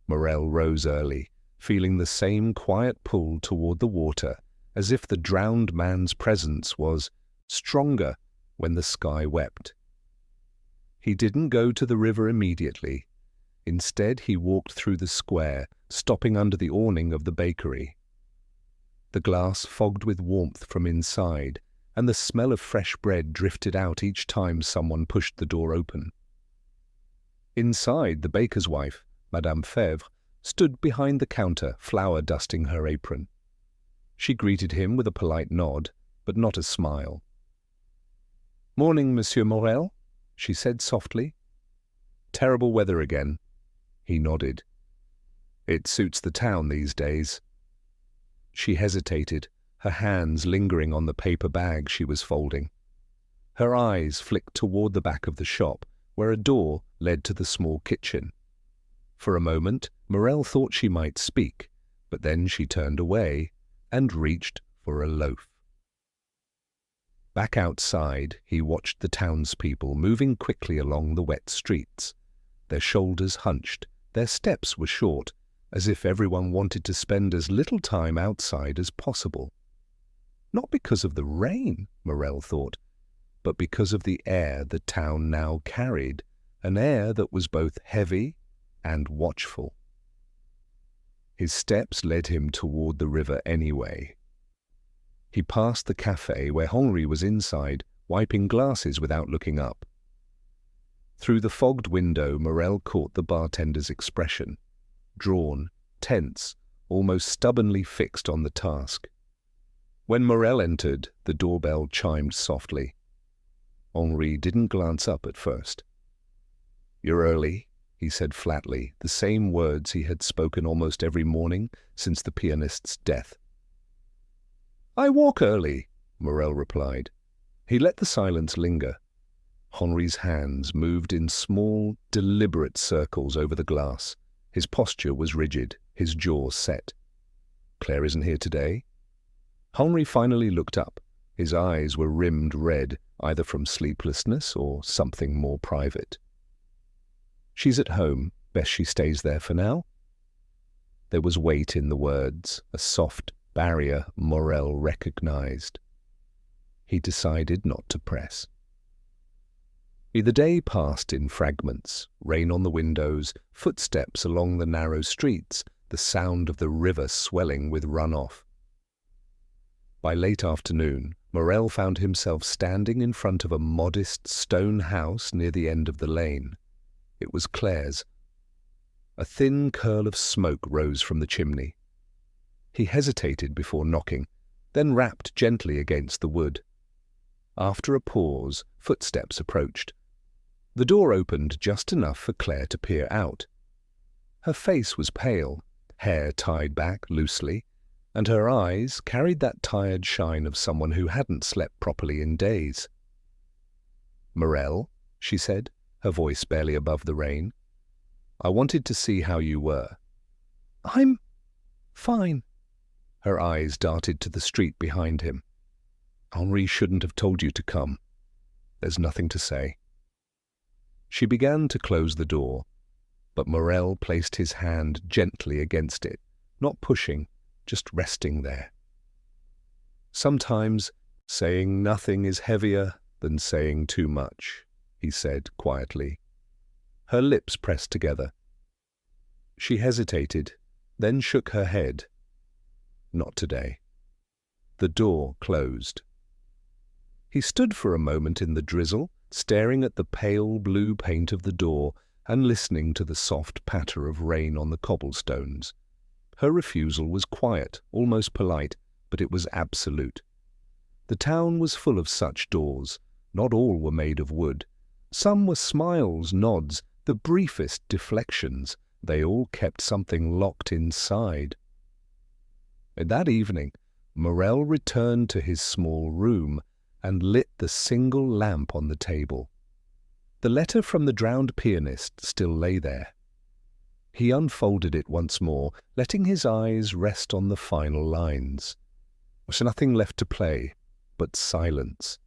Morel rose early, feeling the same quiet pull toward the water, as if the drowned man's presence was stronger when the sky wept. He didn't go to the river immediately. Instead, he walked through the square, stopping under the awning of the bakery. The glass fogged with warmth from inside, and the smell of fresh bread drifted out each time someone pushed the door open. Inside, the baker's wife, Madame Fèvre, stood behind the counter, flour dusting her apron. She greeted him with a polite nod, but not a smile. "Morning, Monsieur Morel," she said softly. "Terrible weather again." He nodded. "It suits the town these days." She hesitated, her hands lingering on the paper bag she was folding. Her eyes flicked toward the back of the shop, where a door led to the small kitchen. For a moment, Morel thought she might speak, but then she turned away and reached for a loaf. Back outside, he watched the townspeople moving quickly along the wet streets. their shoulders hunched, their steps were short, as if everyone wanted to spend as little time outside as possible. Not because of the rain, Morel thought, but because of the air the town now carried, an air that was both heavy and watchful. His steps led him toward the river anyway. He passed the café where Henri was inside, wiping glasses without looking up. Through the fogged window, Morel caught the bartender's expression, drawn, tense, almost stubbornly fixed on the task. When Morel entered, the doorbell chimed softly. Henri didn't glance up at first. "You're early," he said flatly, the same words he had spoken almost every morning since the pianist's death. "I walk early," Morel replied. He let the silence linger. Henri's hands moved in small, deliberate circles over the glass. His posture was rigid, his jaw set. "Claire isn't here today?" Henri finally looked up. His eyes were rimmed red, either from sleeplessness or something more private. "She's at home. Best she stays there for now." There was weight in the words, a soft barrier Morel recognized. He decided not to press. The day passed in fragments, rain on the windows, footsteps along the narrow streets, the sound of the river swelling with runoff. By late afternoon, Morel found himself standing in front of a modest stone house near the end of the lane. It was Claire's. A thin curl of smoke rose from the chimney. He hesitated before knocking, then rapped gently against the wood. After a pause, footsteps approached. The door opened just enough for Claire to peer out. Her face was pale, hair tied back loosely, and her eyes carried that tired shine of someone who hadn't slept properly in days. "Morel," she said, her voice barely above the rain. "I wanted to see how you were." "I'm fine." Her eyes darted to the street behind him. "Henri shouldn't have told you to come. There's nothing to say." She began to close the door, but Morel placed his hand gently against it, not pushing, just resting there. "Sometimes saying nothing is heavier than saying too much," he said quietly. Her lips pressed together. She hesitated, then shook her head. "Not today." The door closed. He stood for a moment in the drizzle, staring at the pale blue paint of the door and listening to the soft patter of rain on the cobblestones. Her refusal was quiet, almost polite, but it was absolute. The town was full of such doors. Not all were made of wood. Some were smiles, nods, the briefest deflections. They all kept something locked inside. That evening, Morel returned to his small room and lit the single lamp on the table. The letter from the drowned pianist still lay there. He unfolded it once more, letting his eyes rest on the final lines. There was nothing left to play but silence.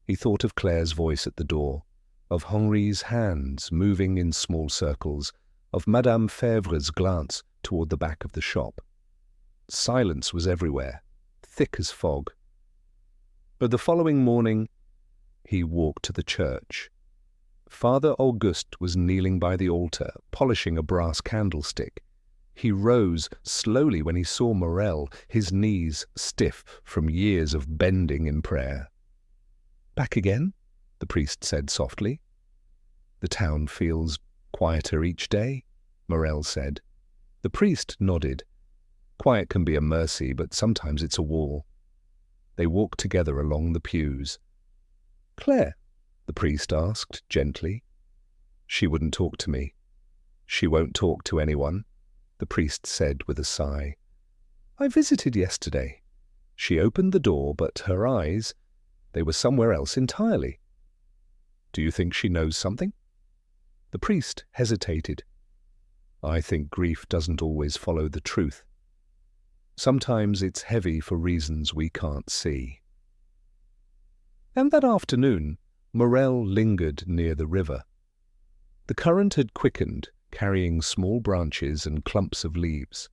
He thought of Claire's voice at the door, of Henri's hands moving in small circles, of Madame Fèvre's glance toward the back of the shop. Silence was everywhere, thick as fog. But the following morning, he walked to the church. Father Auguste was kneeling by the altar, polishing a brass candlestick. He rose slowly when he saw Morel, his knees stiff from years of bending in prayer. "Back again?" the priest said softly. "The town feels quieter each day," Morel said. The priest nodded. "Quiet can be a mercy, but sometimes it's a wall." They walked together along the pews. "Claire?" the priest asked gently. "She wouldn't talk to me." "She won't talk to anyone," the priest said with a sigh. "I visited yesterday." She opened the door, but her eyes, they were somewhere else entirely. "Do you think she knows something?" The priest hesitated. "I think grief doesn't always follow the truth. Sometimes it's heavy for reasons we can't see." And that afternoon, Morel lingered near the river. The current had quickened, carrying small branches and clumps of leaves.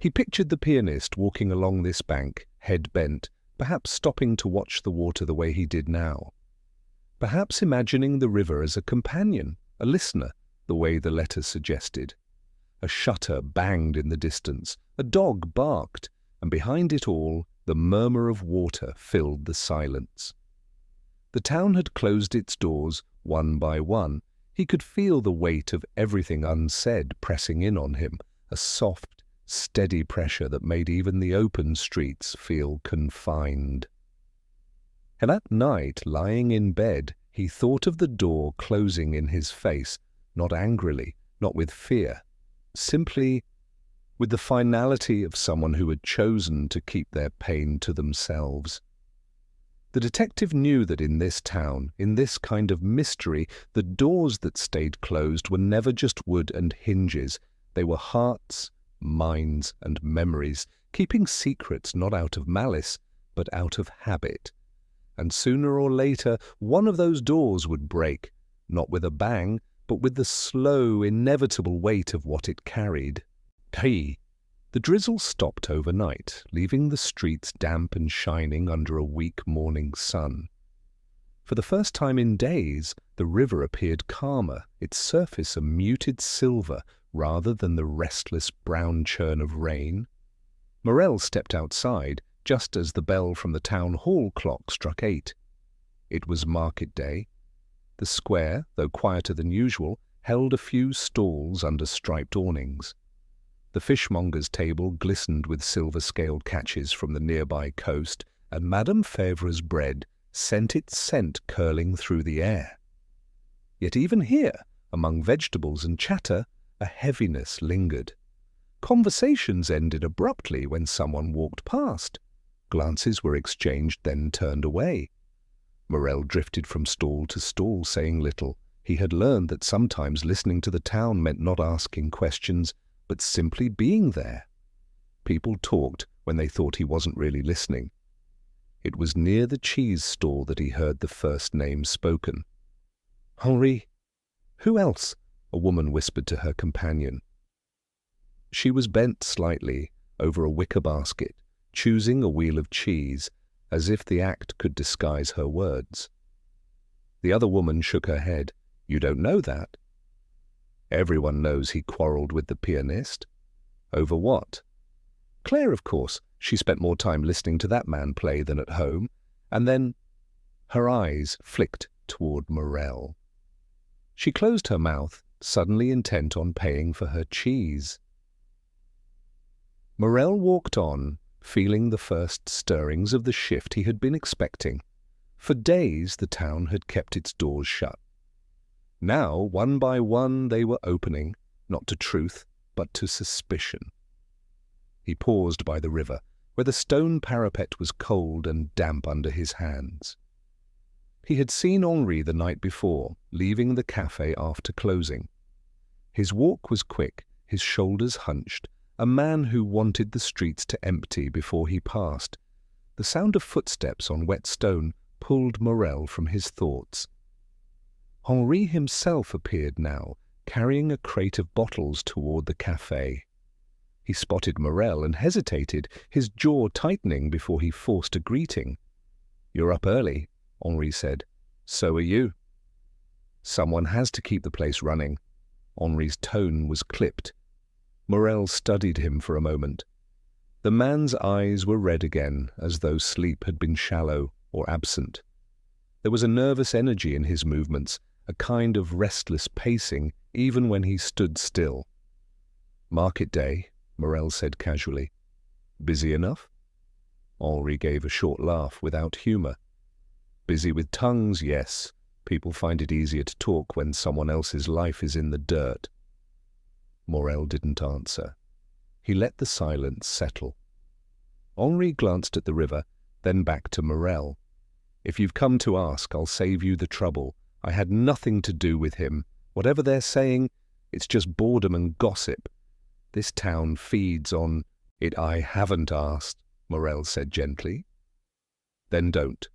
He pictured the pianist walking along this bank, head bent, perhaps stopping to watch the water the way he did now. Perhaps imagining the river as a companion, a listener, the way the letter suggested. A shutter banged in the distance, a dog barked, and behind it all, the murmur of water filled the silence. The town had closed its doors one by one. He could feel the weight of everything unsaid pressing in on him, a soft, steady pressure that made even the open streets feel confined. And at night, lying in bed, he thought of the door closing in his face, not angrily, not with fear, simply with the finality of someone who had chosen to keep their pain to themselves. The detective knew that in this town, in this kind of mystery, the doors that stayed closed were never just wood and hinges. They were hearts, minds, and memories, keeping secrets not out of malice, but out of habit. And sooner or later, one of those doors would break, not with a bang, but with the slow, inevitable weight of what it carried. Hey! The drizzle stopped overnight, leaving the streets damp and shining under a weak morning sun. For the first time in days, the river appeared calmer, its surface a muted silver rather than the restless brown churn of rain. Morel stepped outside just as the bell from the town hall clock struck 8. It was market day. The square, though quieter than usual, held a few stalls under striped awnings. The fishmonger's table glistened with silver-scaled catches from the nearby coast, and Madame Fèvre's bread sent its scent curling through the air. Yet even here, among vegetables and chatter, a heaviness lingered. Conversations ended abruptly when someone walked past. Glances were exchanged, then turned away. Morel drifted from stall to stall, saying little. He had learned that sometimes listening to the town meant not asking questions, but simply being there. People talked when they thought he wasn't really listening. It was near the cheese stall that he heard the first name spoken. Henri. Who else? A woman whispered to her companion. She was bent slightly over a wicker basket, choosing a wheel of cheese, as if the act could disguise her words. The other woman shook her head. You don't know that? Everyone knows he quarrelled with the pianist. Over what? Claire, of course. She spent more time listening to that man play than at home. And then her eyes flicked toward Morel. She closed her mouth, suddenly intent on paying for her cheese. Morel walked on, feeling the first stirrings of the shift he had been expecting. For days the town had kept its doors shut. Now, one by one, they were opening, not to truth, but to suspicion. He paused by the river, where the stone parapet was cold and damp under his hands. He had seen Henri the night before, leaving the café after closing. His walk was quick, his shoulders hunched, a man who wanted the streets to empty before he passed. The sound of footsteps on wet stone pulled Morel from his thoughts. Henri himself appeared now, carrying a crate of bottles toward the café. He spotted Morel and hesitated, his jaw tightening before he forced a greeting. "You're up early," Henri said. "So are you." "Someone has to keep the place running." Henri's tone was clipped. Morel studied him for a moment. The man's eyes were red again, as though sleep had been shallow or absent. There was a nervous energy in his movements, a kind of restless pacing, even when he stood still. "Market day," Morel said casually. "Busy enough?" Henri gave a short laugh without humour. "Busy with tongues, yes. People find it easier to talk when someone else's life is in the dirt." Morel didn't answer. He let the silence settle. Henri glanced at the river, then back to Morel. "If you've come to ask, I'll save you the trouble. I had nothing to do with him. Whatever they're saying, it's just boredom and gossip. This town feeds on it." "I haven't asked," Morel said gently. "Then don't."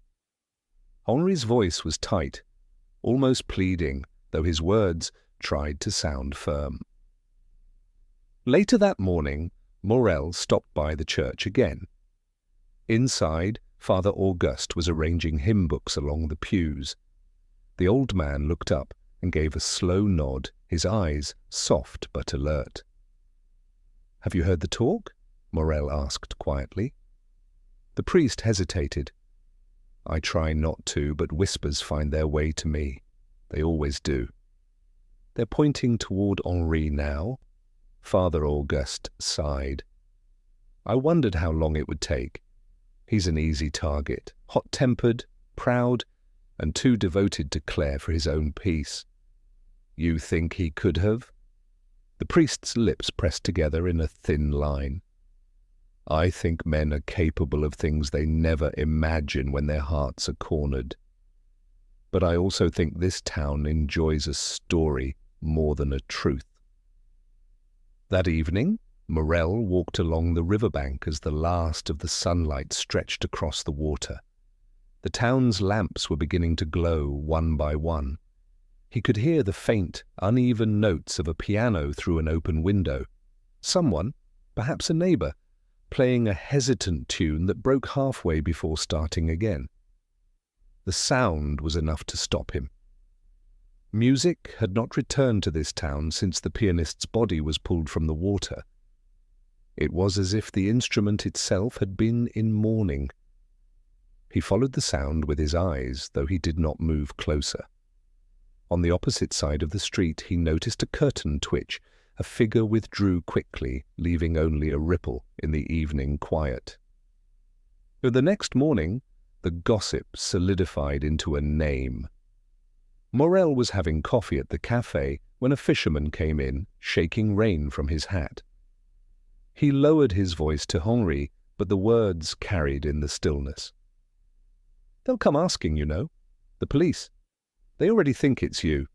Henri's voice was tight, almost pleading, though his words, tried to sound firm. Later that morning, Morel stopped by the church again. Inside, Father Auguste was arranging hymn books along the pews. The old man looked up and gave a slow nod, his eyes soft but alert. "Have you heard the talk?" Morel asked quietly. The priest hesitated. "I try not to, but whispers find their way to me. They always do." "They're pointing toward Henri now." Father Auguste sighed. "I wondered how long it would take. He's an easy target, hot-tempered, proud, and too devoted to Claire for his own peace." "You think he could have?" The priest's lips pressed together in a thin line. "I think men are capable of things they never imagine when their hearts are cornered. But I also think this town enjoys a story more than a truth." That evening, Morel walked along the riverbank as the last of the sunlight stretched across the water. The town's lamps were beginning to glow one by one. He could hear the faint, uneven notes of a piano through an open window. Someone, perhaps a neighbor, playing a hesitant tune that broke halfway before starting again. The sound was enough to stop him. Music had not returned to this town since the pianist's body was pulled from the water. It was as if the instrument itself had been in mourning. He followed the sound with his eyes, though he did not move closer. On the opposite side of the street he noticed a curtain twitch. A figure withdrew quickly, leaving only a ripple in the evening quiet. The next morning, the gossip solidified into a name. Morel was having coffee at the cafe when a fisherman came in, shaking rain from his hat. He lowered his voice to Henri, but the words carried in the stillness. "They'll come asking, you know. The police. They already think it's you."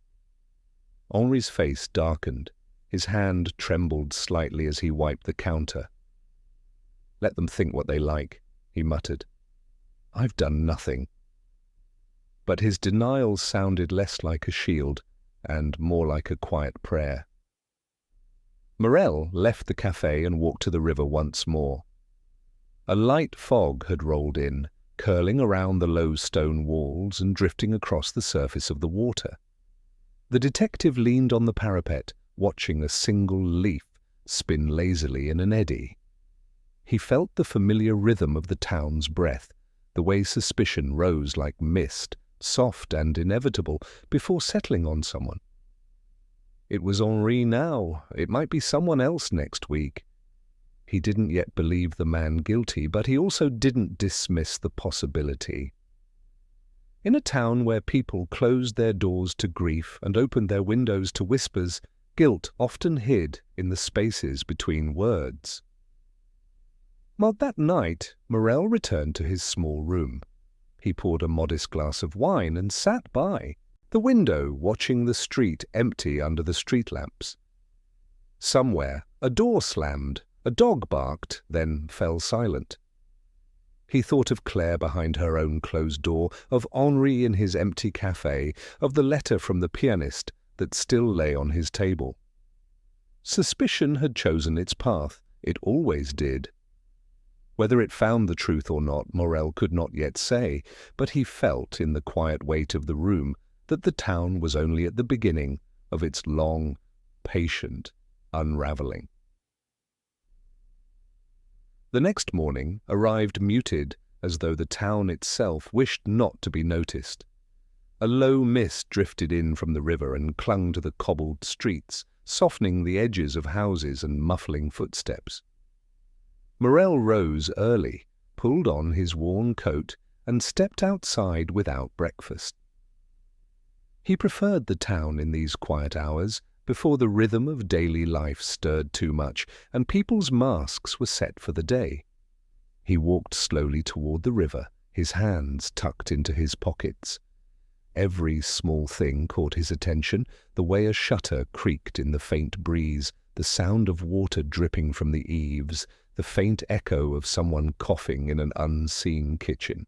Henri's face darkened. His hand trembled slightly as he wiped the counter. "Let them think what they like," he muttered. "I've done nothing." But his denial sounded less like a shield and more like a quiet prayer. Morel left the cafe and walked to the river once more. A light fog had rolled in, curling around the low stone walls and drifting across the surface of the water. The detective leaned on the parapet, watching a single leaf spin lazily in an eddy. He felt the familiar rhythm of the town's breath, the way suspicion rose like mist, soft and inevitable, before settling on someone. It was Henri now. It might be someone else next week. He didn't yet believe the man guilty, but he also didn't dismiss the possibility. In a town where people closed their doors to grief and opened their windows to whispers, guilt often hid in the spaces between words. But that night, Morel returned to his small room. He poured a modest glass of wine and sat by the window, watching the street empty under the street lamps. Somewhere, a door slammed, a dog barked, then fell silent. He thought of Claire behind her own closed door, of Henri in his empty cafe, of the letter from the pianist that still lay on his table. Suspicion had chosen its path. It always did. Whether it found the truth or not, Morel could not yet say, but he felt in the quiet weight of the room that the town was only at the beginning of its long, patient unraveling. The next morning arrived muted, as though the town itself wished not to be noticed. A low mist drifted in from the river and clung to the cobbled streets, softening the edges of houses and muffling footsteps. Morel rose early, pulled on his worn coat, and stepped outside without breakfast. He preferred the town in these quiet hours, before the rhythm of daily life stirred too much, and people's masks were set for the day. He walked slowly toward the river, his hands tucked into his pockets. Every small thing caught his attention, the way a shutter creaked in the faint breeze, the sound of water dripping from the eaves, the faint echo of someone coughing in an unseen kitchen.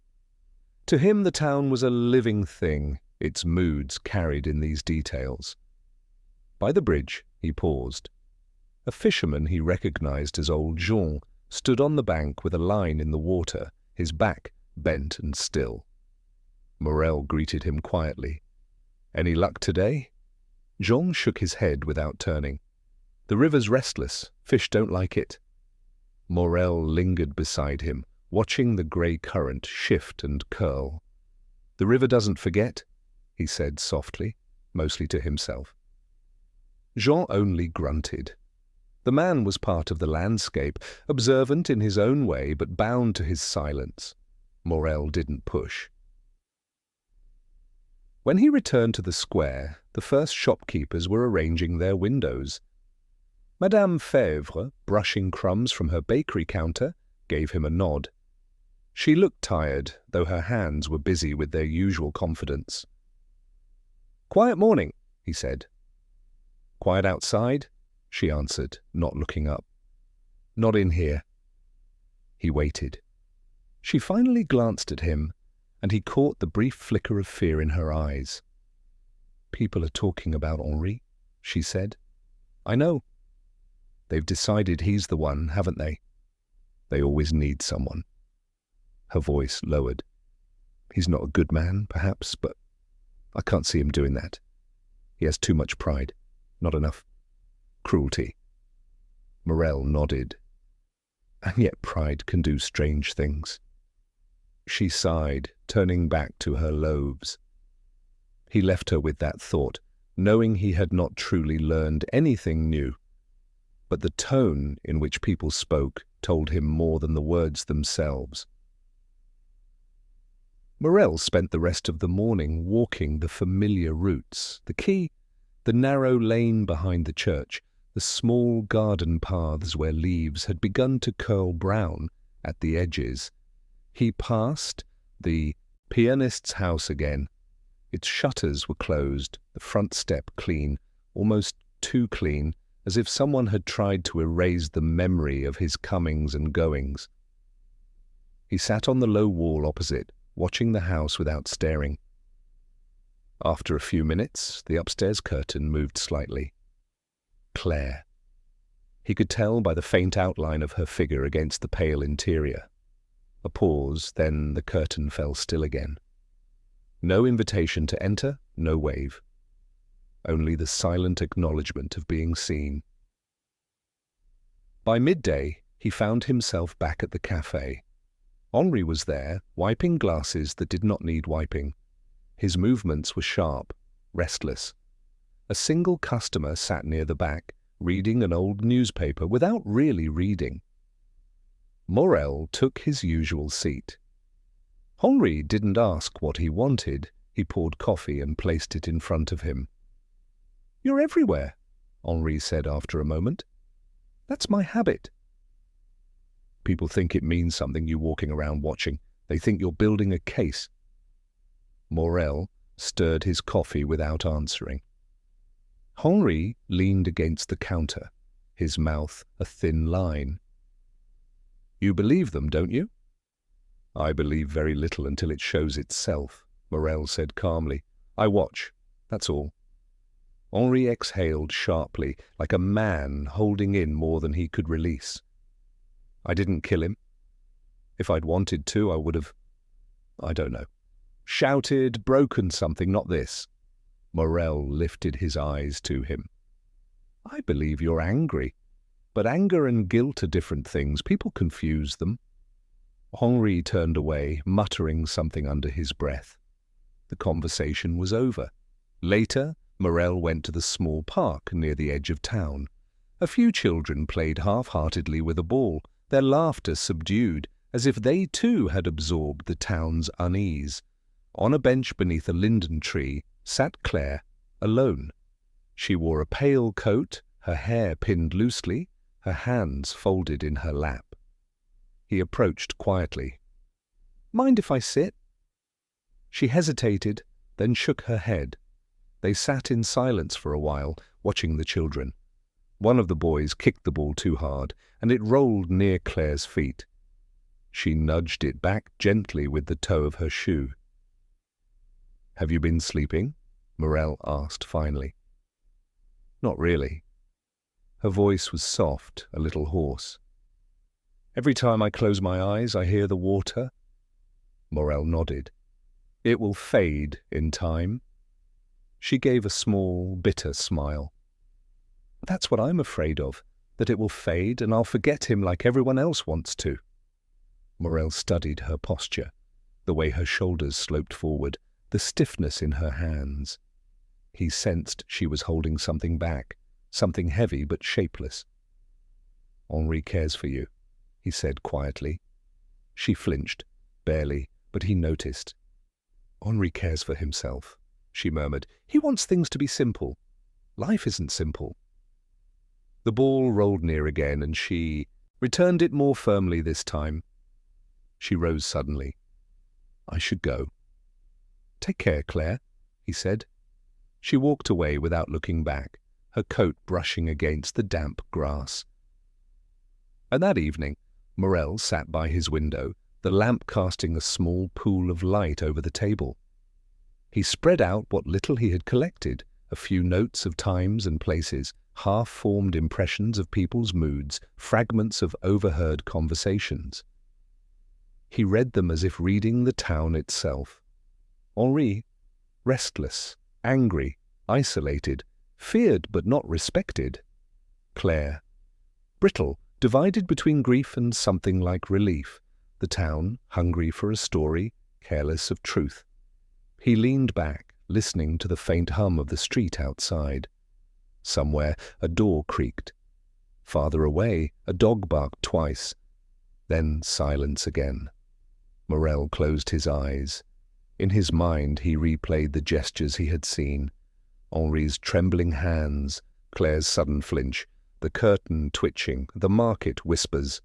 To him the town was a living thing, its moods carried in these details. By the bridge, he paused. A fisherman he recognized as old Jean stood on the bank with a line in the water, his back bent and still. Morel greeted him quietly. "Any luck today?" Jean shook his head without turning. "The river's restless. Fish don't like it." Morel lingered beside him, watching the grey current shift and curl. "The river doesn't forget," he said softly, mostly to himself. Jean only grunted. The man was part of the landscape, observant in his own way, but bound to his silence. Morel didn't push. When he returned to the square, the first shopkeepers were arranging their windows. Madame Fèvre, brushing crumbs from her bakery counter, gave him a nod. She looked tired, though her hands were busy with their usual confidence. "Quiet morning," he said. "Quiet outside?" she answered, not looking up. "Not in here." He waited. She finally glanced at him, and he caught the brief flicker of fear in her eyes. "People are talking about Henri," she said. "I know. They've decided he's the one, haven't they? They always need someone." Her voice lowered. "He's not a good man, perhaps, but I can't see him doing that. He has too much pride, not enough cruelty." Morel nodded. "And yet pride can do strange things." She sighed, turning back to her loaves. He left her with that thought, knowing he had not truly learned anything new. But the tone in which people spoke told him more than the words themselves. Morel spent the rest of the morning walking the familiar routes, the quay, the narrow lane behind the church, the small garden paths where leaves had begun to curl brown at the edges. He passed the Pianist's house again. Its shutters were closed, the front step clean, almost too clean, as if someone had tried to erase the memory of his comings and goings. He sat on the low wall opposite, watching the house without staring. After a few minutes, the upstairs curtain moved slightly. Claire. He could tell by the faint outline of her figure against the pale interior. A pause, then the curtain fell still again. No invitation to enter, no wave. Only the silent acknowledgement of being seen. By midday, he found himself back at the cafe. Henri was there, wiping glasses that did not need wiping. His movements were sharp, restless. A single customer sat near the back, reading an old newspaper without really reading. Morel took his usual seat. Henri didn't ask what he wanted. He poured coffee and placed it in front of him. "You're everywhere," Henri said after a moment. "That's my habit." "People think it means something, you walking around watching. They think you're building a case." Morel stirred his coffee without answering. Henri leaned against the counter, his mouth a thin line. "You believe them, don't you?" "I believe very little until it shows itself," Morel said calmly. "I watch, that's all." Henri exhaled sharply, like a man holding in more than he could release. "I didn't kill him. If I'd wanted to, I would have, I don't know, shouted, broken something, not this." Morel lifted his eyes to him. "I believe you're angry. But anger and guilt are different things. People confuse them." Henri turned away, muttering something under his breath. The conversation was over. Later, Morel went to the small park near the edge of town. A few children played half-heartedly with a ball, their laughter subdued, as if they too had absorbed the town's unease. On a bench beneath a linden tree sat Claire, alone. She wore a pale coat, her hair pinned loosely, her hands folded in her lap. He approached quietly. "Mind if I sit?" She hesitated, then shook her head. They sat in silence for a while, watching the children. One of the boys kicked the ball too hard, and it rolled near Claire's feet. She nudged it back gently with the toe of her shoe. "Have you been sleeping?" Morel asked finally. Not really. Her voice was soft, a little hoarse. Every time I close my eyes, I hear the water. Morel nodded. It will fade in time. She gave a small, bitter smile. That's what I'm afraid of, that it will fade and I'll forget him like everyone else wants to. Morel studied her posture, the way her shoulders sloped forward, the stiffness in her hands. He sensed she was holding something back, something heavy but shapeless. Henri cares for you, he said quietly. She flinched, barely, but he noticed. Henri cares for himself, she murmured. He wants things to be simple. Life isn't simple. The ball rolled near again, and she returned it more firmly this time. She rose suddenly. I should go. Take care, Claire, he said. She walked away without looking back, her coat brushing against the damp grass. And that evening, Morel sat by his window, the lamp casting a small pool of light over the table. He spread out what little he had collected, a few notes of times and places, half-formed impressions of people's moods, fragments of overheard conversations. He read them as if reading the town itself. Henri, restless, angry, isolated, feared but not respected. Claire, brittle, divided between grief and something like relief. The town, hungry for a story, careless of truth. He leaned back, listening to the faint hum of the street outside. Somewhere a door creaked. Farther away a dog barked twice. Then silence again. Morel closed his eyes. In his mind he replayed the gestures he had seen. Henri's trembling hands, Claire's sudden flinch, the curtain twitching, the market whispers.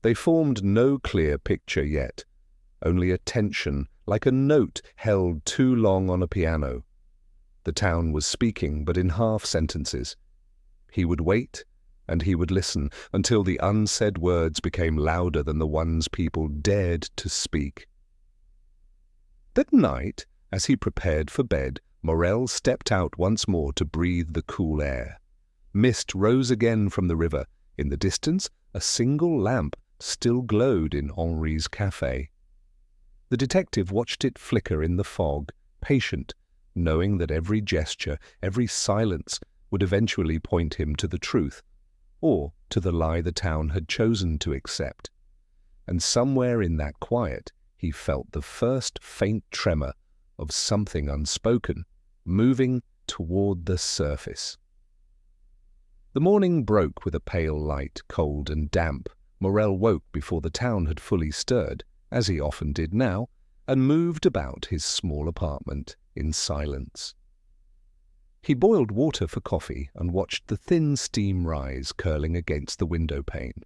They formed no clear picture yet, only a tension like a note held too long on a piano. The town was speaking, but in half sentences. He would wait, and he would listen, until the unsaid words became louder than the ones people dared to speak. That night, as he prepared for bed, Morel stepped out once more to breathe the cool air. Mist rose again from the river. In the distance, a single lamp still glowed in Henri's café. The detective watched it flicker in the fog, patient, knowing that every gesture, every silence would eventually point him to the truth, or to the lie the town had chosen to accept. And somewhere in that quiet, he felt the first faint tremor of something unspoken, moving toward the surface. The morning broke with a pale light, cold and damp. Morel woke before the town had fully stirred, as he often did now, and moved about his small apartment in silence. He boiled water for coffee and watched the thin steam rise curling against the window pane.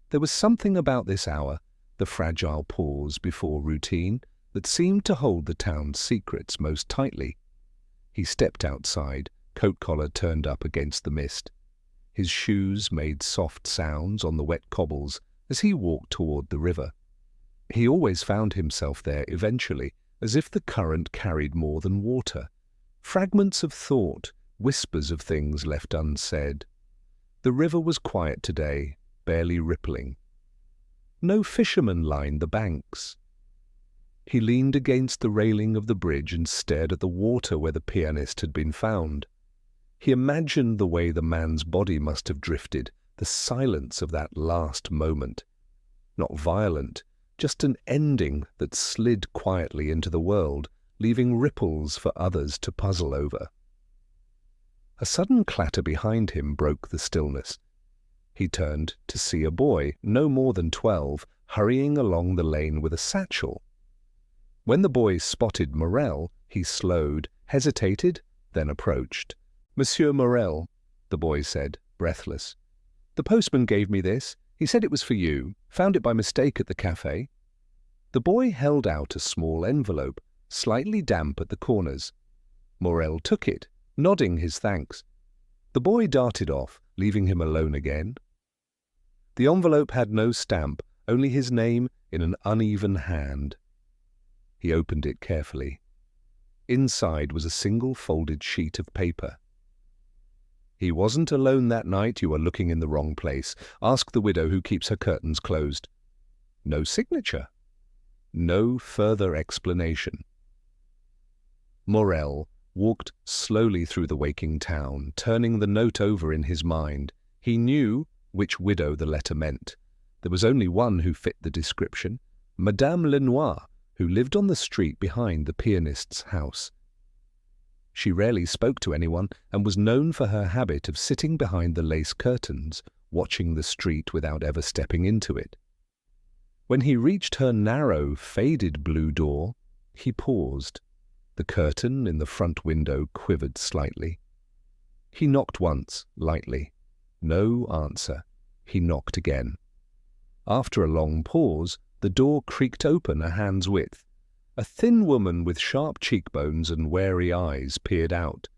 There was something about this hour, the fragile pause before routine, that seemed to hold the town's secrets most tightly. He stepped outside, coat collar turned up against the mist. His shoes made soft sounds on the wet cobbles as he walked toward the river. He always found himself there eventually, as if the current carried more than water. Fragments of thought, whispers of things left unsaid. The river was quiet today, barely rippling. No fishermen lined the banks. He leaned against the railing of the bridge and stared at the water where the pianist had been found. He imagined the way the man's body must have drifted, the silence of that last moment. Not violent, just an ending that slid quietly into the world, leaving ripples for others to puzzle over. A sudden clatter behind him broke the stillness. He turned to see a boy, no more than 12, hurrying along the lane with a satchel. When the boy spotted Morel, he slowed, hesitated, then approached. "Monsieur Morel," the boy said, breathless. "The postman gave me this. He said it was for you. Found it by mistake at the café." The boy held out a small envelope, slightly damp at the corners. Morel took it, nodding his thanks. The boy darted off, leaving him alone again. The envelope had no stamp, only his name in an uneven hand. He opened it carefully. Inside was a single folded sheet of paper. He wasn't alone that night. You are looking in the wrong place. Ask the widow who keeps her curtains closed. No signature. No further explanation. Morel walked slowly through the waking town, turning the note over in his mind. He knew which widow the letter meant. There was only one who fit the description, Madame Lenoir, who lived on the street behind the pianist's house. She rarely spoke to anyone and was known for her habit of sitting behind the lace curtains, watching the street without ever stepping into it. When he reached her narrow, faded blue door, he paused. The curtain in the front window quivered slightly. He knocked once, lightly. No answer. He knocked again. After a long pause, the door creaked open a hand's width. A thin woman with sharp cheekbones and wary eyes peered out.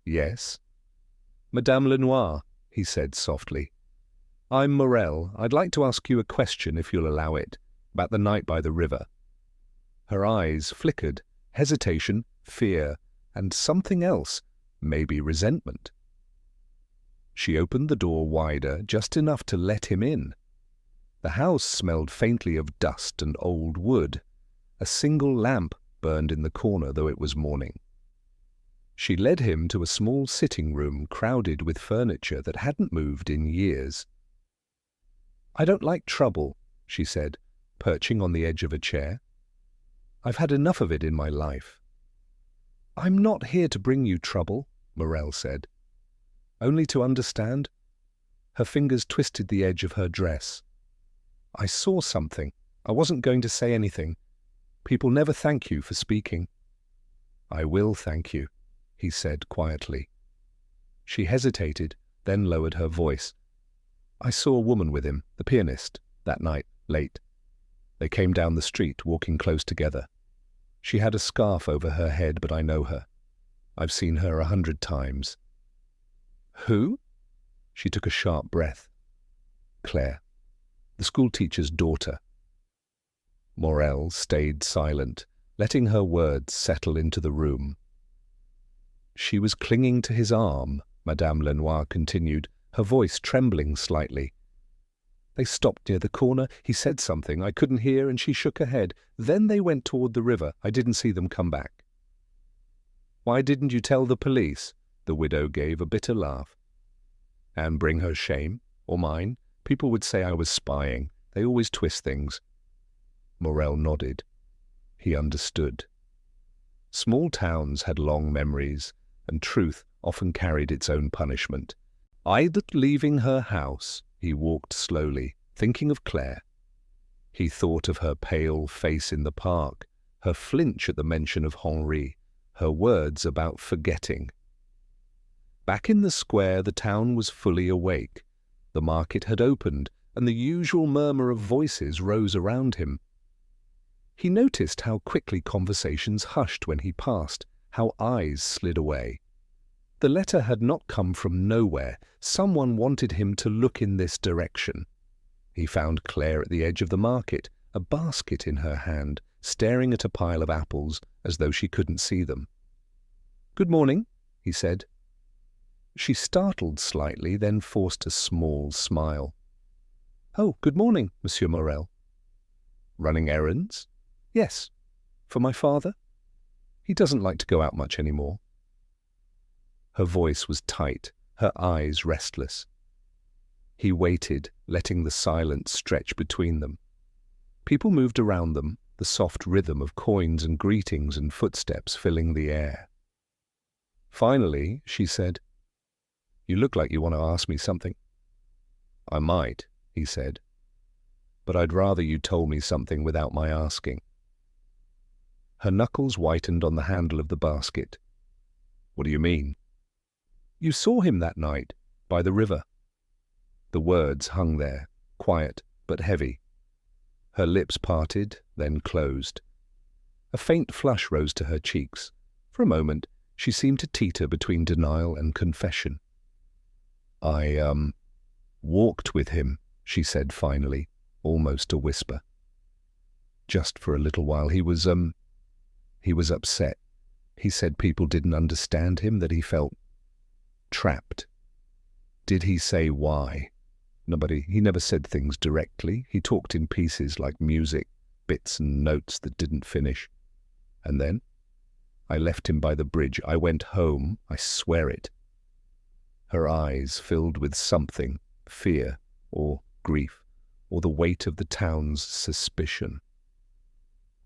"Yes?" "Madame Lenoir," he said softly. "I'm Morel. I'd like to ask you a question, if you'll allow it, about the night by the river." Her eyes flickered, hesitation, fear, and something else, maybe resentment. She opened the door wider, just enough to let him in. The house smelled faintly of dust and old wood. A single lamp burned in the corner, though it was morning. She led him to a small sitting room crowded with furniture that hadn't moved in years. "I don't like trouble," she said, perching on the edge of a chair. "I've had enough of it in my life." "I'm not here to bring you trouble," Morel said. "Only to understand." Her fingers twisted the edge of her dress. "I saw something. I wasn't going to say anything. People never thank you for speaking." "I will thank you," he said quietly. She hesitated, then lowered her voice. "I saw a woman with him, the pianist, that night, late. They came down the street, walking close together. She had a scarf over her head, but I know her. I've seen her 100 times. "Who?" She took a sharp breath. "Claire, the schoolteacher's daughter." Morel stayed silent, letting her words settle into the room. "She was clinging to his arm," Madame Lenoir continued, her voice trembling slightly. "They stopped near the corner. He said something I couldn't hear, and she shook her head. Then they went toward the river. I didn't see them come back." "Why didn't you tell the police?" The widow gave a bitter laugh. "And bring her shame, or mine? People would say I was spying. They always twist things." Morel nodded. He understood. Small towns had long memories, and truth often carried its own punishment. Either leaving her house, he walked slowly, thinking of Claire. He thought of her pale face in the park, her flinch at the mention of Henri, her words about forgetting. Back in the square, the town was fully awake. The market had opened, and the usual murmur of voices rose around him. He noticed how quickly conversations hushed when he passed, how eyes slid away. The letter had not come from nowhere. Someone wanted him to look in this direction. He found Claire at the edge of the market, a basket in her hand, staring at a pile of apples as though she couldn't see them. "Good morning," he said. She startled slightly, then forced a small smile. "Oh, good morning, Monsieur Morel." "Running errands?" "Yes. For my father. He doesn't like to go out much anymore." Her voice was tight, her eyes restless. He waited, letting the silence stretch between them. People moved around them, the soft rhythm of coins and greetings and footsteps filling the air. Finally, she said, "You look like you want to ask me something." "I might," he said, "but I'd rather you told me something without my asking." Her knuckles whitened on the handle of the basket. "What do you mean?" "You saw him that night, by the river." The words hung there, quiet but heavy. Her lips parted, then closed. A faint flush rose to her cheeks. For a moment, she seemed to teeter between denial and confession. I walked with him," she said finally, almost a whisper. "Just for a little while. He was upset. He said people didn't understand him, that he felt trapped." Did he say why? Nobody. He never said things directly. He talked in pieces like music, bits and notes that didn't finish. And then? I left him by the bridge. I went home. I swear it. Her eyes filled with something, fear or grief, or the weight of the town's suspicion.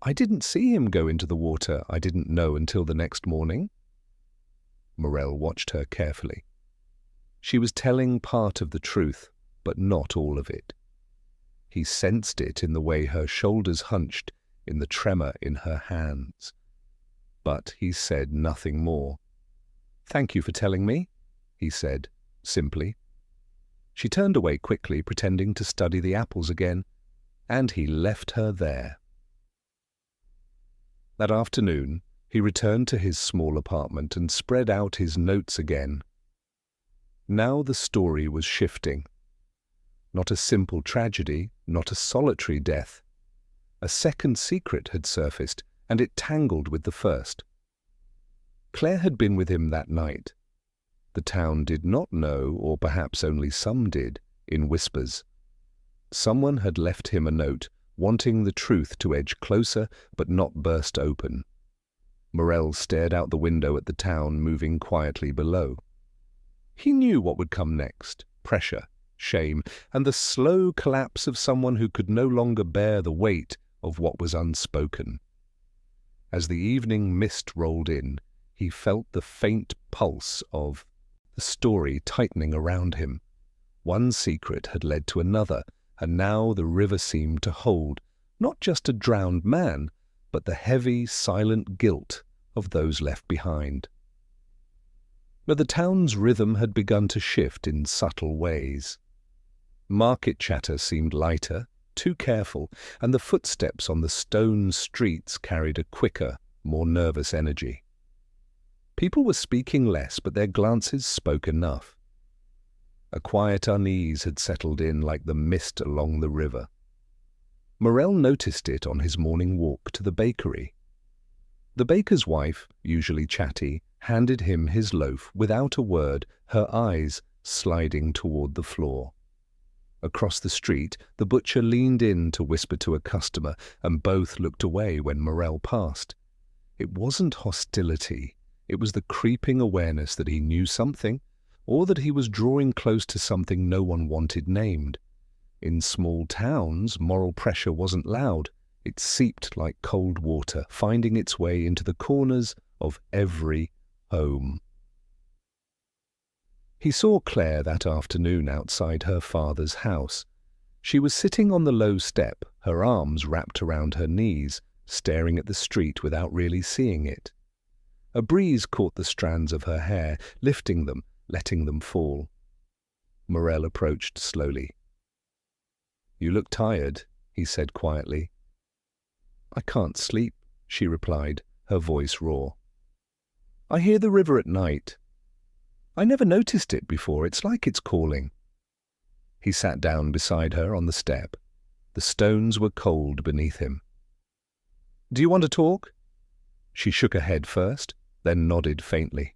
I didn't see him go into the water. I didn't know until the next morning. Morel watched her carefully. She was telling part of the truth, but not all of it. He sensed it in the way her shoulders hunched, in the tremor in her hands. But he said nothing more. "Thank you for telling me," he said, simply. She turned away quickly, pretending to study the apples again, and he left her there. That afternoon, he returned to his small apartment and spread out his notes again. Now the story was shifting. Not a simple tragedy, not a solitary death. A second secret had surfaced, and it tangled with the first. Claire had been with him that night. The town did not know, or perhaps only some did, in whispers. Someone had left him a note, wanting the truth to edge closer but not burst open. Morel stared out the window at the town moving quietly below. He knew what would come next: pressure, shame, and the slow collapse of someone who could no longer bear the weight of what was unspoken. As the evening mist rolled in, he felt the faint pulse of the story tightening around him. One secret had led to another, and now the river seemed to hold not just a drowned man, but the heavy, silent guilt of those left behind. But the town's rhythm had begun to shift in subtle ways. Market chatter seemed lighter, too careful, and the footsteps on the stone streets carried a quicker, more nervous energy. People were speaking less, but their glances spoke enough. A quiet unease had settled in like the mist along the river. Morel noticed it on his morning walk to the bakery. The baker's wife, usually chatty, handed him his loaf without a word, her eyes sliding toward the floor. Across the street, the butcher leaned in to whisper to a customer, and both looked away when Morel passed. It wasn't hostility. It was the creeping awareness that he knew something, or that he was drawing close to something no one wanted named. In small towns, moral pressure wasn't loud. It seeped like cold water, finding its way into the corners of every home. He saw Claire that afternoon outside her father's house. She was sitting on the low step, her arms wrapped around her knees, staring at the street without really seeing it. A breeze caught the strands of her hair, lifting them, letting them fall. Morel approached slowly. "You look tired," he said quietly. "I can't sleep," she replied, her voice raw. "I hear the river at night. I never noticed it before. It's like it's calling." He sat down beside her on the step. The stones were cold beneath him. "Do you want to talk?" She shook her head first, then nodded faintly.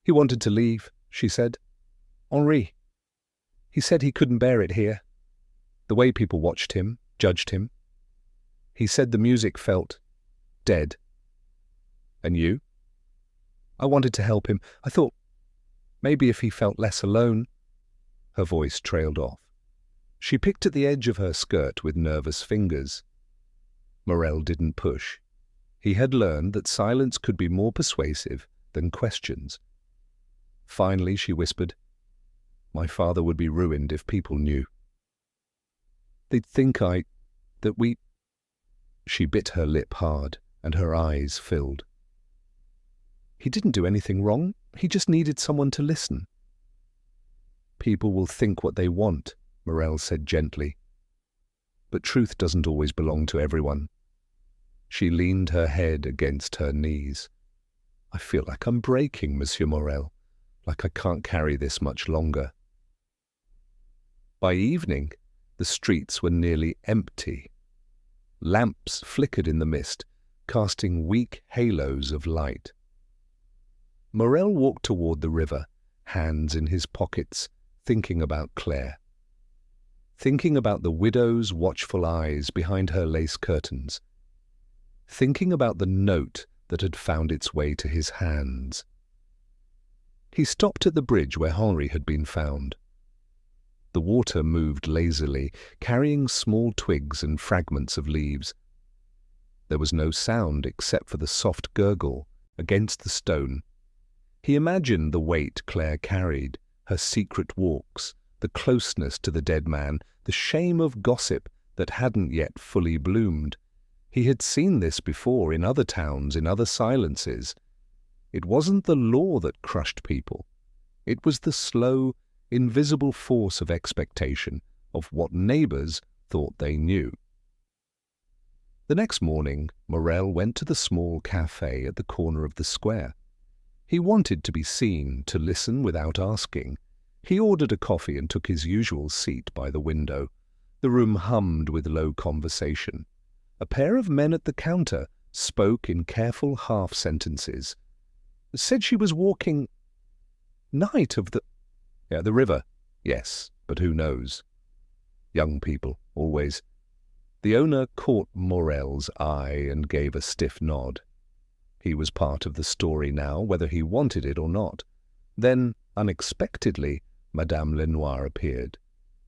"He wanted to leave," she said. "Henri. He said he couldn't bear it here. The way people watched him, judged him. He said the music felt dead." "And you?" "I wanted to help him. I thought maybe if he felt less alone." Her voice trailed off. She picked at the edge of her skirt with nervous fingers. Morel didn't push. He had learned that silence could be more persuasive than questions. Finally, she whispered, "My father would be ruined if people knew. They'd think that we—" She bit her lip hard, and her eyes filled. "He didn't do anything wrong. He just needed someone to listen." "People will think what they want," Morel said gently. "But truth doesn't always belong to everyone." She leaned her head against her knees. "I feel like I'm breaking, Monsieur Morel, like I can't carry this much longer." By evening, the streets were nearly empty. Lamps flickered in the mist, casting weak halos of light. Morel walked toward the river, hands in his pockets, thinking about Claire. Thinking about the widow's watchful eyes behind her lace curtains. Thinking about the note that had found its way to his hands. He stopped at the bridge where Henri had been found. The water moved lazily, carrying small twigs and fragments of leaves. There was no sound except for the soft gurgle against the stone. He imagined the weight Claire carried, her secret walks, the closeness to the dead man, the shame of gossip that hadn't yet fully bloomed. He had seen this before in other towns, in other silences. It wasn't the law that crushed people. It was the slow, invisible force of expectation of what neighbours thought they knew. The next morning, Morel went to the small café at the corner of the square. He wanted to be seen, to listen without asking. He ordered a coffee and took his usual seat by the window. The room hummed with low conversation. A pair of men at the counter spoke in careful half-sentences. Said she was walking... Night of the... Yeah, the river. Yes, but who knows? Young people, always. The owner caught Morel's eye and gave a stiff nod. He was part of the story now, whether he wanted it or not. Then, unexpectedly, Madame Lenoir appeared.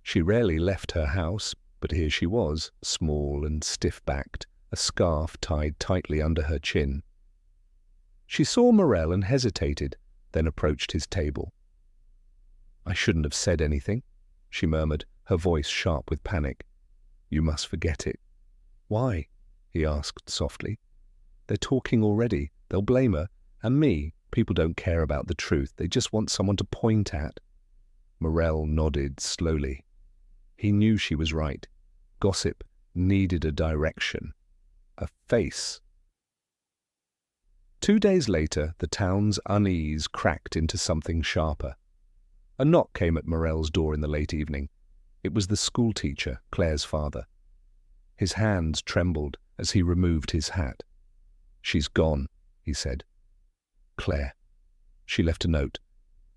She rarely left her house, but here she was, small and stiff-backed, a scarf tied tightly under her chin. She saw Morel and hesitated, then approached his table. "I shouldn't have said anything," she murmured, her voice sharp with panic. "You must forget it." "Why?" he asked softly. "They're talking already. They'll blame her. And me. People don't care about the truth. They just want someone to point at." Morel nodded slowly. He knew she was right. Gossip needed a direction. A face. 2 days later, the town's unease cracked into something sharper. A knock came at Morel's door in the late evening. It was the schoolteacher, Claire's father. His hands trembled as he removed his hat. "She's gone," he said. "Claire. She left a note.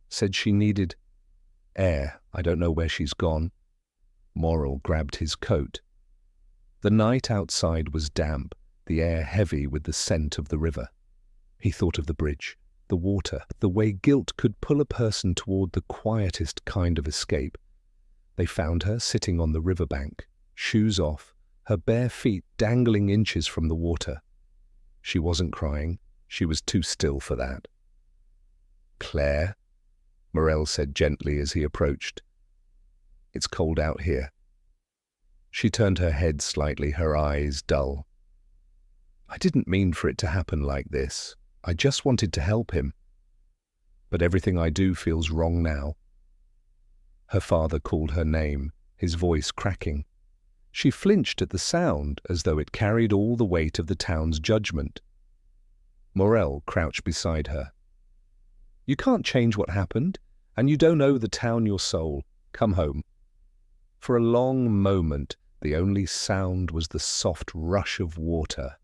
Said she needed air. I don't know where she's gone." Morel grabbed his coat. The night outside was damp, the air heavy with the scent of the river. He thought of the bridge, the water, the way guilt could pull a person toward the quietest kind of escape. They found her sitting on the riverbank, shoes off, her bare feet dangling inches from the water. She wasn't crying. She was too still for that. "Claire," Morel said gently as he approached. "It's cold out here." She turned her head slightly, her eyes dull. "I didn't mean for it to happen like this. I just wanted to help him. But everything I do feels wrong now." Her father called her name, his voice cracking. She flinched at the sound as though it carried all the weight of the town's judgment. Morel crouched beside her. "You can't change what happened, and you don't owe the town your soul. Come home." For a long moment, the only sound was the soft rush of water.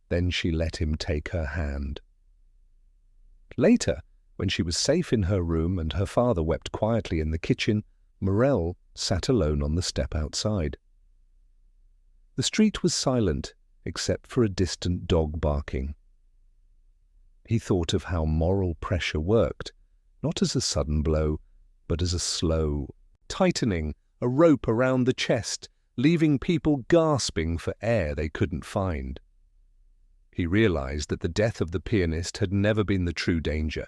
Then she let him take her hand. Later, when she was safe in her room and her father wept quietly in the kitchen, Morel sat alone on the step outside. The street was silent, except for a distant dog barking. He thought of how moral pressure worked, not as a sudden blow, but as a slow tightening, a rope around the chest, leaving people gasping for air they couldn't find. He realized that the death of the pianist had never been the true danger.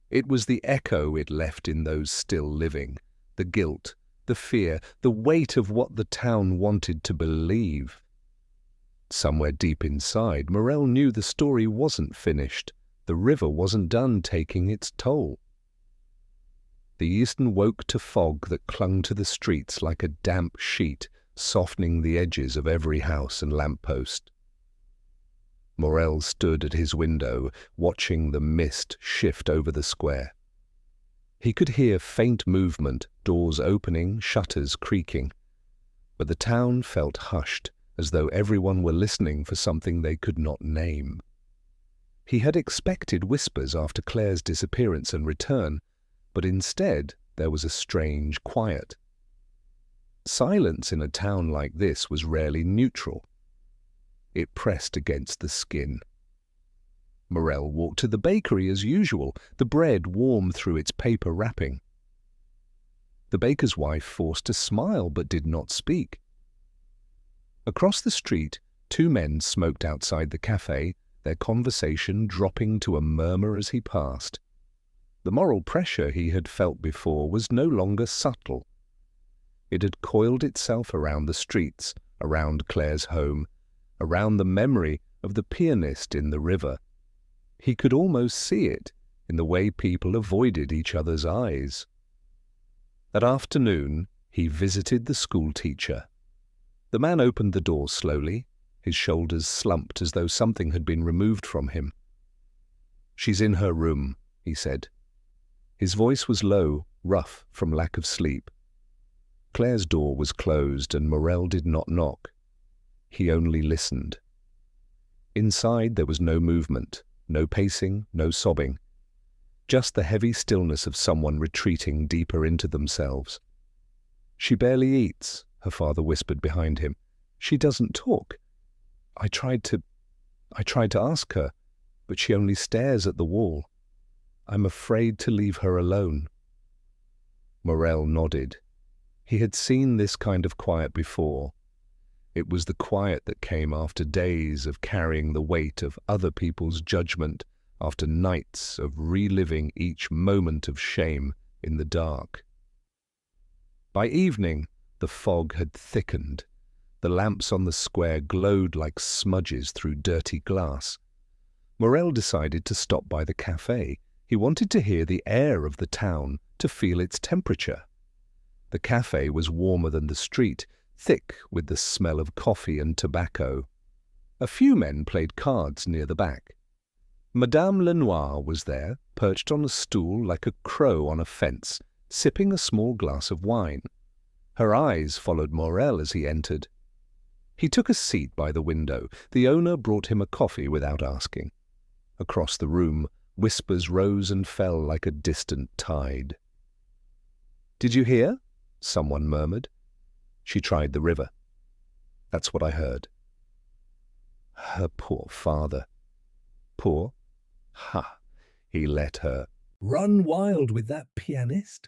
It was the echo it left in those still living, the guilt, the fear, the weight of what the town wanted to believe. Somewhere deep inside, Morel knew the story wasn't finished. The river wasn't done taking its toll. The eastern woke to fog that clung to the streets like a damp sheet, softening the edges of every house and lamp-post. Morel stood at his window, watching the mist shift over the square. He could hear faint movement, doors opening, shutters creaking. But the town felt hushed, as though everyone were listening for something they could not name. He had expected whispers after Claire's disappearance and return, but instead there was a strange quiet. Silence in a town like this was rarely neutral. It pressed against the skin. Morel walked to the bakery as usual, the bread warm through its paper wrapping. The baker's wife forced a smile but did not speak. Across the street, two men smoked outside the cafe, their conversation dropping to a murmur as he passed. The moral pressure he had felt before was no longer subtle. It had coiled itself around the streets, around Claire's home, around the memory of the pianist in the river. He could almost see it in the way people avoided each other's eyes. That afternoon, he visited the schoolteacher. The man opened the door slowly, his shoulders slumped as though something had been removed from him. "She's in her room," he said. His voice was low, rough from lack of sleep. Claire's door was closed and Morel did not knock. He only listened. Inside there was no movement, no pacing, no sobbing. Just the heavy stillness of someone retreating deeper into themselves. "She barely eats," her father whispered behind him. "She doesn't talk. I tried to ask her, but she only stares at the wall. I'm afraid to leave her alone." Morel nodded. He had seen this kind of quiet before. It was the quiet that came after days of carrying the weight of other people's judgment, after nights of reliving each moment of shame in the dark. By evening, the fog had thickened. The lamps on the square glowed like smudges through dirty glass. Morel decided to stop by the cafe. He wanted to hear the air of the town, to feel its temperature. The cafe was warmer than the street, thick with the smell of coffee and tobacco. A few men played cards near the back. Madame Lenoir was there, perched on a stool like a crow on a fence, sipping a small glass of wine. Her eyes followed Morel as he entered. He took a seat by the window. The owner brought him a coffee without asking. Across the room, whispers rose and fell like a distant tide. "Did you hear?" someone murmured. "She tried the river." "That's what I heard." Her poor father. Poor? Ha! He let her run wild with that pianist.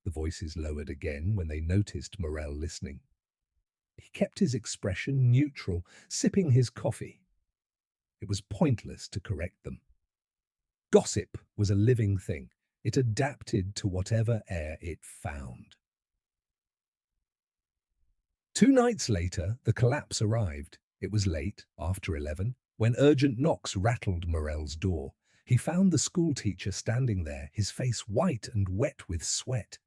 The voices lowered again when they noticed Morel listening. He kept his expression neutral, sipping his coffee. It was pointless to correct them. Gossip was a living thing. It adapted to whatever air it found. 2 nights later, the collapse arrived. It was late, after 11, when urgent knocks rattled Morel's door. He found the schoolteacher standing there, his face white and wet with sweat.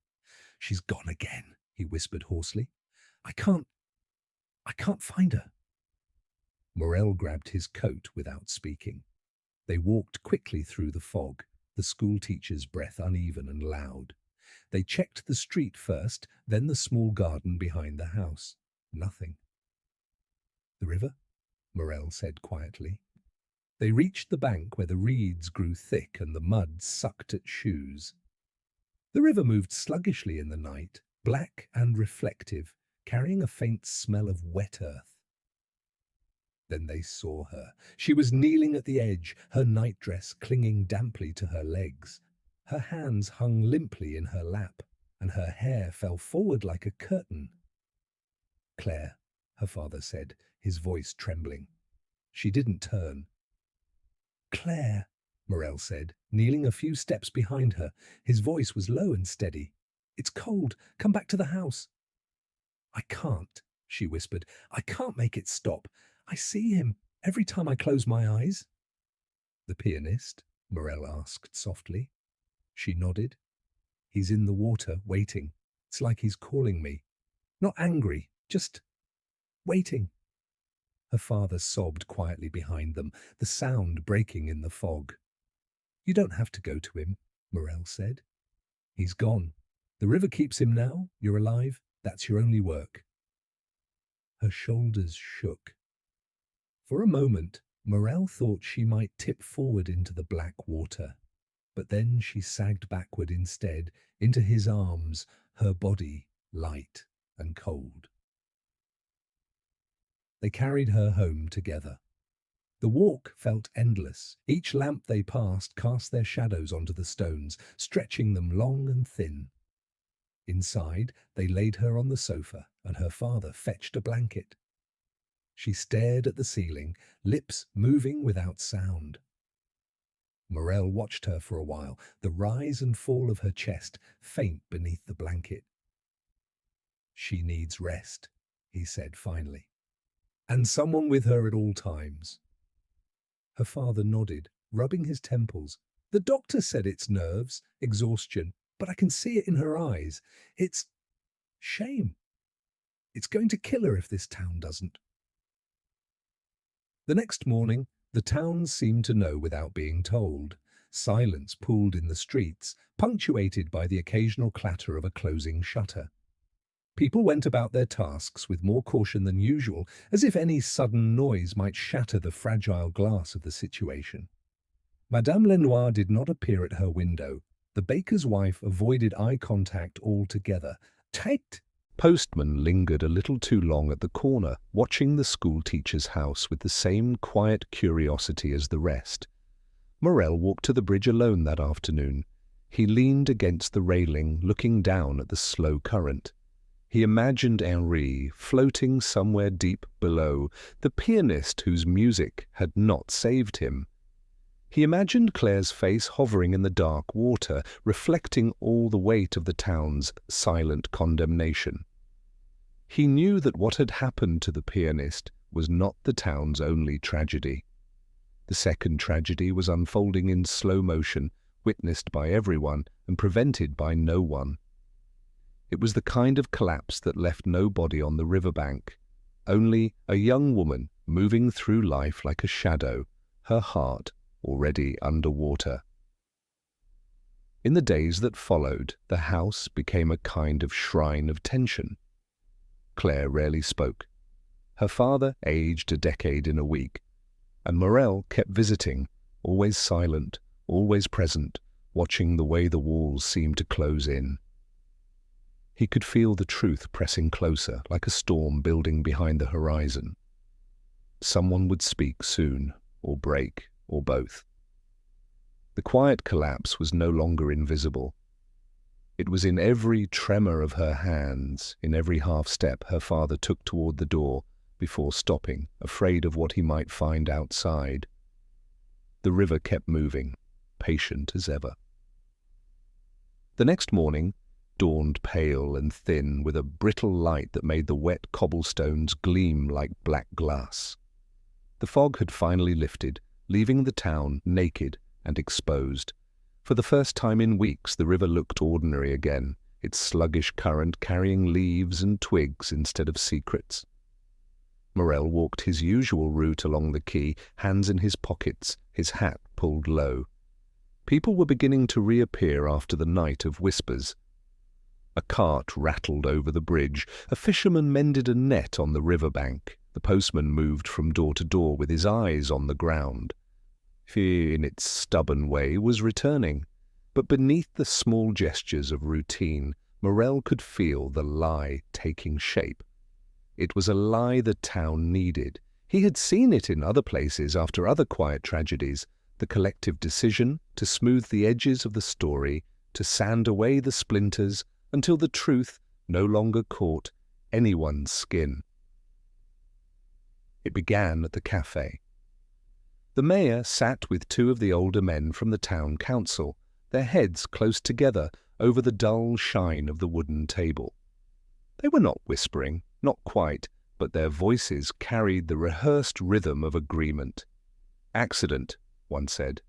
"She's gone again," he whispered hoarsely. I can't find her." Morel grabbed his coat without speaking. They walked quickly through the fog, the schoolteacher's breath uneven and loud. They checked the street first, then the small garden behind the house. Nothing. "The river?" Morel said quietly. They reached the bank where the reeds grew thick and the mud sucked at shoes. The river moved sluggishly in the night, black and reflective, carrying a faint smell of wet earth. Then they saw her. She was kneeling at the edge, her nightdress clinging damply to her legs. Her hands hung limply in her lap, and her hair fell forward like a curtain. "Claire," her father said, his voice trembling. She didn't turn. "Claire," Morel said, kneeling a few steps behind her. His voice was low and steady. "It's cold. Come back to the house." "I can't," she whispered. "I can't make it stop. I see him every time I close my eyes." "The pianist?" Morel asked softly. She nodded. "He's in the water, waiting. It's like he's calling me. Not angry, just waiting." Her father sobbed quietly behind them, the sound breaking in the fog. "You don't have to go to him," Morel said. "He's gone. The river keeps him now. You're alive. That's your only work." Her shoulders shook. For a moment, Morel thought she might tip forward into the black water. But then she sagged backward instead, into his arms, her body light and cold. They carried her home together. The walk felt endless. Each lamp they passed cast their shadows onto the stones, stretching them long and thin. Inside, they laid her on the sofa, and her father fetched a blanket. She stared at the ceiling, lips moving without sound. Morel watched her for a while, the rise and fall of her chest faint beneath the blanket. "She needs rest," he said finally, "and someone with her at all times." Her father nodded, rubbing his temples. "The doctor said it's nerves, exhaustion, but I can see it in her eyes. It's shame. It's going to kill her if this town doesn't." The next morning, the town seemed to know without being told. Silence pooled in the streets, punctuated by the occasional clatter of a closing shutter. People went about their tasks with more caution than usual, as if any sudden noise might shatter the fragile glass of the situation. Madame Lenoir did not appear at her window. The baker's wife avoided eye contact altogether. "Tight!" Postman lingered a little too long at the corner, watching the schoolteacher's house with the same quiet curiosity as the rest. Morel walked to the bridge alone that afternoon. He leaned against the railing, looking down at the slow current. He imagined Henri floating somewhere deep below, the pianist whose music had not saved him. He imagined Claire's face hovering in the dark water, reflecting all the weight of the town's silent condemnation. He knew that what had happened to the pianist was not the town's only tragedy. The second tragedy was unfolding in slow motion, witnessed by everyone and prevented by no one. It was the kind of collapse that left no body on the riverbank, only a young woman moving through life like a shadow, her heart already under water. In the days that followed, the house became a kind of shrine of tension. Claire rarely spoke. Her father aged a decade in a week, and Morel kept visiting, always silent, always present, watching the way the walls seemed to close in. He could feel the truth pressing closer, like a storm building behind the horizon. Someone would speak soon, or break, or both. The quiet collapse was no longer invisible. It was in every tremor of her hands, in every half-step her father took toward the door, before stopping, afraid of what he might find outside. The river kept moving, patient as ever. The next morning dawned pale and thin, with a brittle light that made the wet cobblestones gleam like black glass. The fog had finally lifted, leaving the town naked and exposed. For the first time in weeks, the river looked ordinary again, its sluggish current carrying leaves and twigs instead of secrets. Morel walked his usual route along the quay, hands in his pockets, his hat pulled low. People were beginning to reappear after the night of whispers. A cart rattled over the bridge. A fisherman mended a net on the river bank. The postman moved from door to door with his eyes on the ground. Fear, in its stubborn way, was returning. But beneath the small gestures of routine, Morel could feel the lie taking shape. It was a lie the town needed. He had seen it in other places after other quiet tragedies, the collective decision to smooth the edges of the story, to sand away the splinters, until the truth no longer caught anyone's skin. It began at the cafe. The mayor sat with two of the older men from the town council, their heads close together over the dull shine of the wooden table. They were not whispering, not quite, but their voices carried the rehearsed rhythm of agreement. "Accident," one said.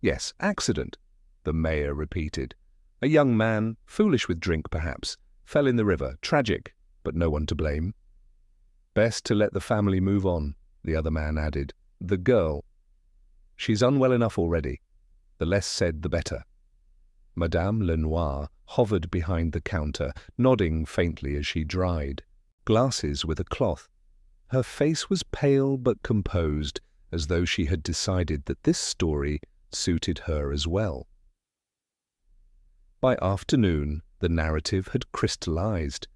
"Yes, accident," the mayor repeated. "A young man, foolish with drink perhaps, fell in the river. Tragic, but no one to blame." "Best to let the family move on," the other man added. "The girl, she's unwell enough already. The less said, the better." Madame Lenoir hovered behind the counter, nodding faintly as she dried glasses with a cloth. Her face was pale but composed, as though she had decided that this story suited her as well. By afternoon, the narrative had crystallized.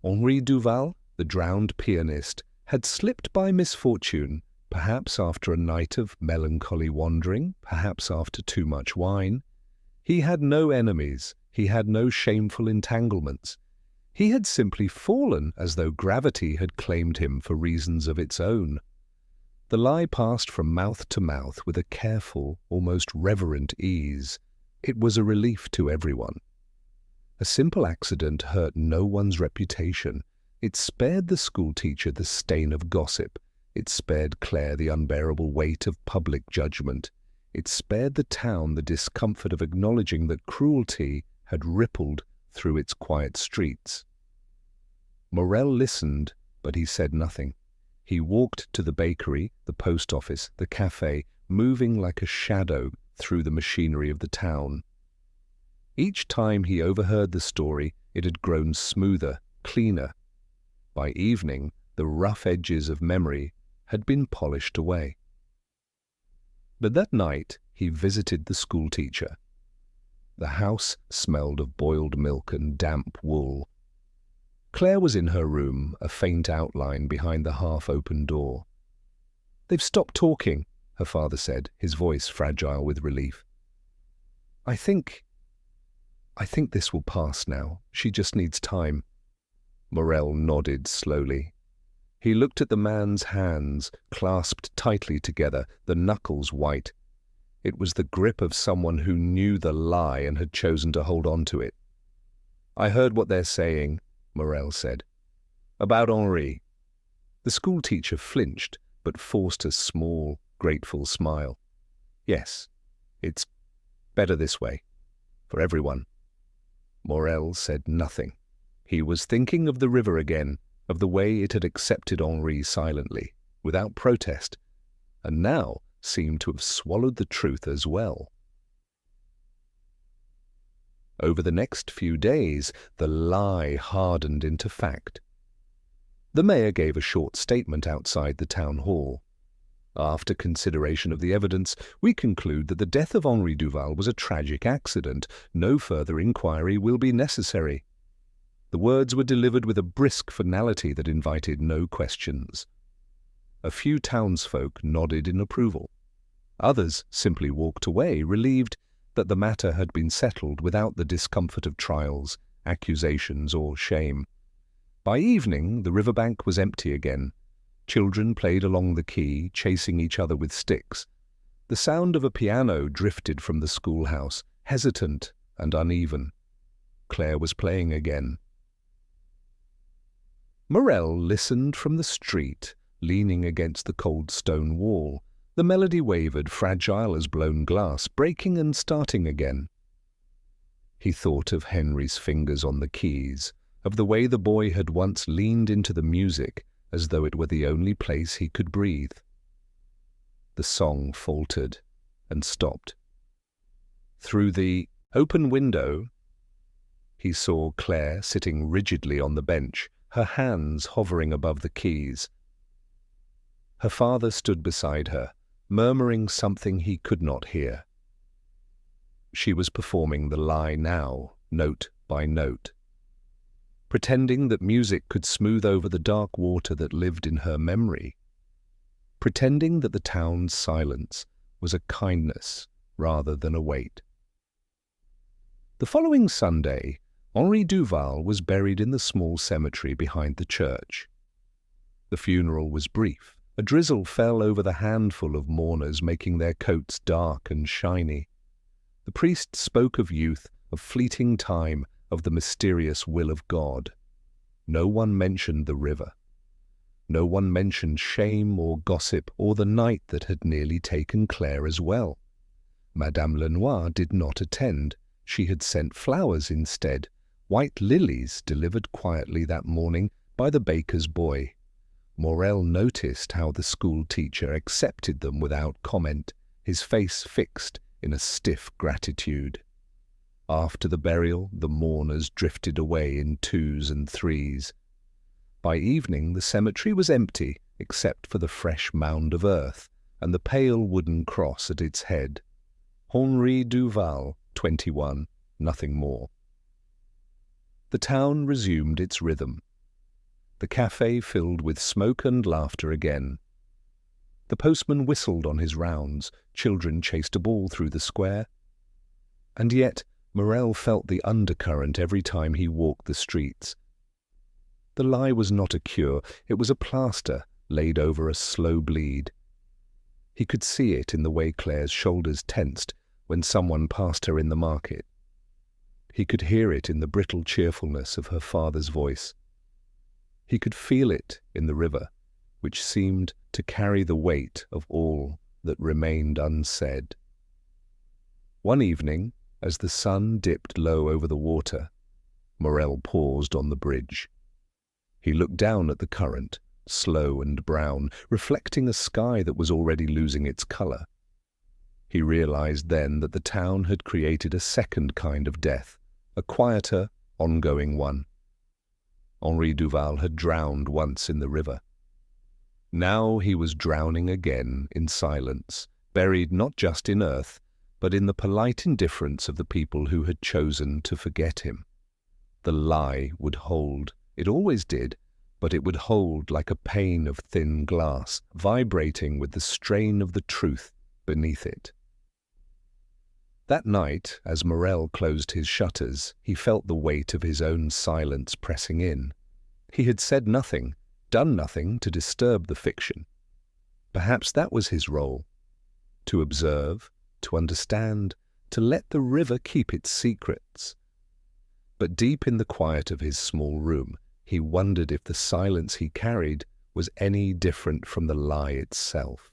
Henri Duval, the drowned pianist, had slipped by misfortune, perhaps after a night of melancholy wandering, perhaps after too much wine. He had no enemies, he had no shameful entanglements. He had simply fallen as though gravity had claimed him for reasons of its own. The lie passed from mouth to mouth with a careful, almost reverent ease. It was a relief to everyone. A simple accident hurt no one's reputation. It spared the schoolteacher the stain of gossip. It spared Claire the unbearable weight of public judgment. It spared the town the discomfort of acknowledging that cruelty had rippled through its quiet streets. Morel listened, but he said nothing. He walked to the bakery, the post office, the cafe, moving like a shadow through the machinery of the town. Each time he overheard the story, it had grown smoother, cleaner. By evening, the rough edges of memory had been polished away. But that night he visited the schoolteacher. The house smelled of boiled milk and damp wool. Claire was in her room, a faint outline behind the half-open door. "They've stopped talking," her father said, his voice fragile with relief. I think this will pass now. She just needs time." Morel nodded slowly. He looked at the man's hands, clasped tightly together, the knuckles white. It was the grip of someone who knew the lie and had chosen to hold on to it. "I heard what they're saying," Morel said. "About Henri." The schoolteacher flinched, but forced a small, grateful smile. "Yes, it's better this way, for everyone." Morel said nothing. He was thinking of the river again, of the way it had accepted Henri silently, without protest, and now seemed to have swallowed the truth as well. Over the next few days, the lie hardened into fact. The mayor gave a short statement outside the town hall. "After consideration of the evidence, we conclude that the death of Henri Duval was a tragic accident. No further inquiry will be necessary." The words were delivered with a brisk finality that invited no questions. A few townsfolk nodded in approval. Others simply walked away, relieved that the matter had been settled without the discomfort of trials, accusations, or shame. By evening, the riverbank was empty again. Children played along the quay, chasing each other with sticks. The sound of a piano drifted from the schoolhouse, hesitant and uneven. Claire was playing again. Morel listened from the street, leaning against the cold stone wall. The melody wavered, fragile as blown glass, breaking and starting again. He thought of Henry's fingers on the keys, of the way the boy had once leaned into the music as though it were the only place he could breathe. The song faltered and stopped. Through the open window, he saw Claire sitting rigidly on the bench, her hands hovering above the keys. Her father stood beside her, murmuring something he could not hear. She was performing the lie now, note by note, pretending that music could smooth over the dark water that lived in her memory, pretending that the town's silence was a kindness rather than a weight. The following Sunday, Henri Duval was buried in the small cemetery behind the church. The funeral was brief. A drizzle fell over the handful of mourners, making their coats dark and shiny. The priest spoke of youth, of fleeting time, of the mysterious will of God. No one mentioned the river. No one mentioned shame or gossip or the night that had nearly taken Claire as well. Madame Lenoir did not attend. She had sent flowers instead, white lilies delivered quietly that morning by the baker's boy. Morel noticed how the school teacher accepted them without comment, his face fixed in a stiff gratitude. After the burial, the mourners drifted away in twos and threes. By evening, the cemetery was empty, except for the fresh mound of earth and the pale wooden cross at its head. Henri Duval, 21, nothing more. The town resumed its rhythm. The cafe filled with smoke and laughter again. The postman whistled on his rounds, children chased a ball through the square. And yet Morel felt the undercurrent every time he walked the streets. The lie was not a cure, it was a plaster laid over a slow bleed. He could see it in the way Claire's shoulders tensed when someone passed her in the market. He could hear it in the brittle cheerfulness of her father's voice. He could feel it in the river, which seemed to carry the weight of all that remained unsaid. One evening, as the sun dipped low over the water, Morel paused on the bridge. He looked down at the current, slow and brown, reflecting a sky that was already losing its colour. He realized then that the town had created a second kind of death, a quieter, ongoing one. Henri Duval had drowned once in the river. Now he was drowning again in silence, buried not just in earth, but in the polite indifference of the people who had chosen to forget him. The lie would hold. It always did, but it would hold like a pane of thin glass, vibrating with the strain of the truth beneath it. That night, as Morel closed his shutters, he felt the weight of his own silence pressing in. He had said nothing, done nothing to disturb the fiction. Perhaps that was his role, to observe, to understand, to let the river keep its secrets. But deep in the quiet of his small room, he wondered if the silence he carried was any different from the lie itself.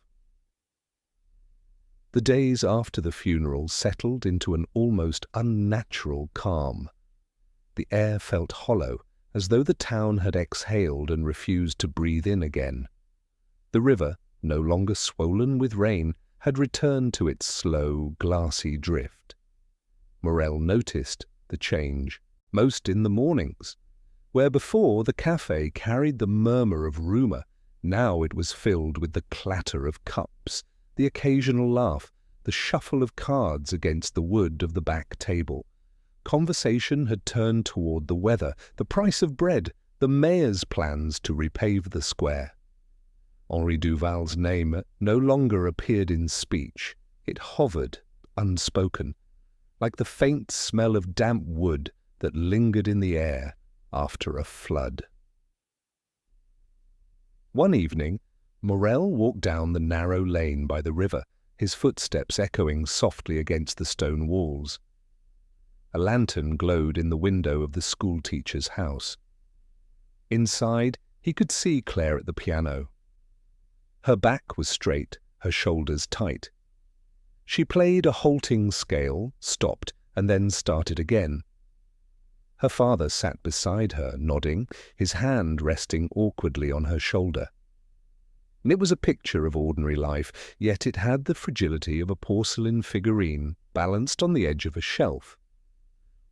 The days after the funeral settled into an almost unnatural calm. The air felt hollow, as though the town had exhaled and refused to breathe in again. The river, no longer swollen with rain, had returned to its slow, glassy drift. Morel noticed the change, most in the mornings. Where before the cafe carried the murmur of rumour, now it was filled with the clatter of cups, the occasional laugh, the shuffle of cards against the wood of the back table. Conversation had turned toward the weather, the price of bread, the mayor's plans to repave the square. Henri Duval's name no longer appeared in speech. It hovered, unspoken, like the faint smell of damp wood that lingered in the air after a flood. One evening, Morel walked down the narrow lane by the river, his footsteps echoing softly against the stone walls. A lantern glowed in the window of the schoolteacher's house. Inside, he could see Claire at the piano. Her back was straight, her shoulders tight. She played a halting scale, stopped, and then started again. Her father sat beside her, nodding, his hand resting awkwardly on her shoulder. It was a picture of ordinary life, yet it had the fragility of a porcelain figurine balanced on the edge of a shelf.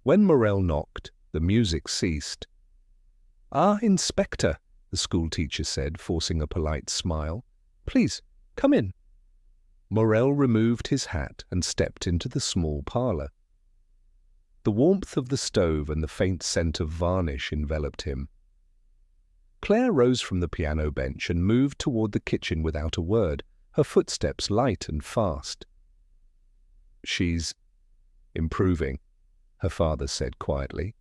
When Morel knocked, the music ceased. "Ah, Inspector," the schoolteacher said, forcing a polite smile. "Please, come in." Morel removed his hat and stepped into the small parlour. The warmth of the stove and the faint scent of varnish enveloped him. Claire rose from the piano bench and moved toward the kitchen without a word, her footsteps light and fast. "She's improving," her father said quietly.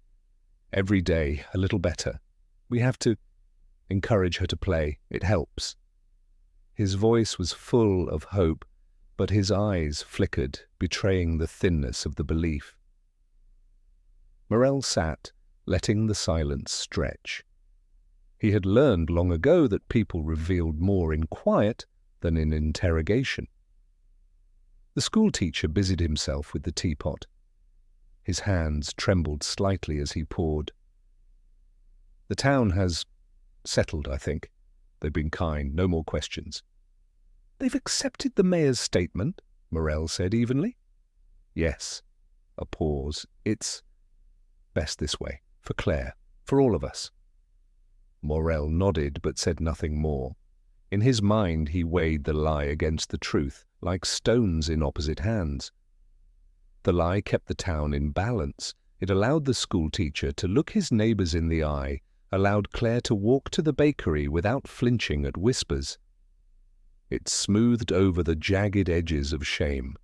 "Every day a little better. We have to encourage her to play. It helps." His voice was full of hope, but his eyes flickered, betraying the thinness of the belief. Morel sat, letting the silence stretch. He had learned long ago that people revealed more in quiet than in interrogation. The schoolteacher busied himself with the teapot. His hands trembled slightly as he poured. "The town has settled, I think. They've been kind, no more questions." "They've accepted the mayor's statement," Morel said evenly. "Yes." A pause. "It's best this way, for Claire, for all of us." Morel nodded but said nothing more. In his mind he weighed the lie against the truth, like stones in opposite hands. The lie kept the town in balance. It allowed the schoolteacher to look his neighbors in the eye, allowed Claire to walk to the bakery without flinching at whispers. It smoothed over the jagged edges of shame.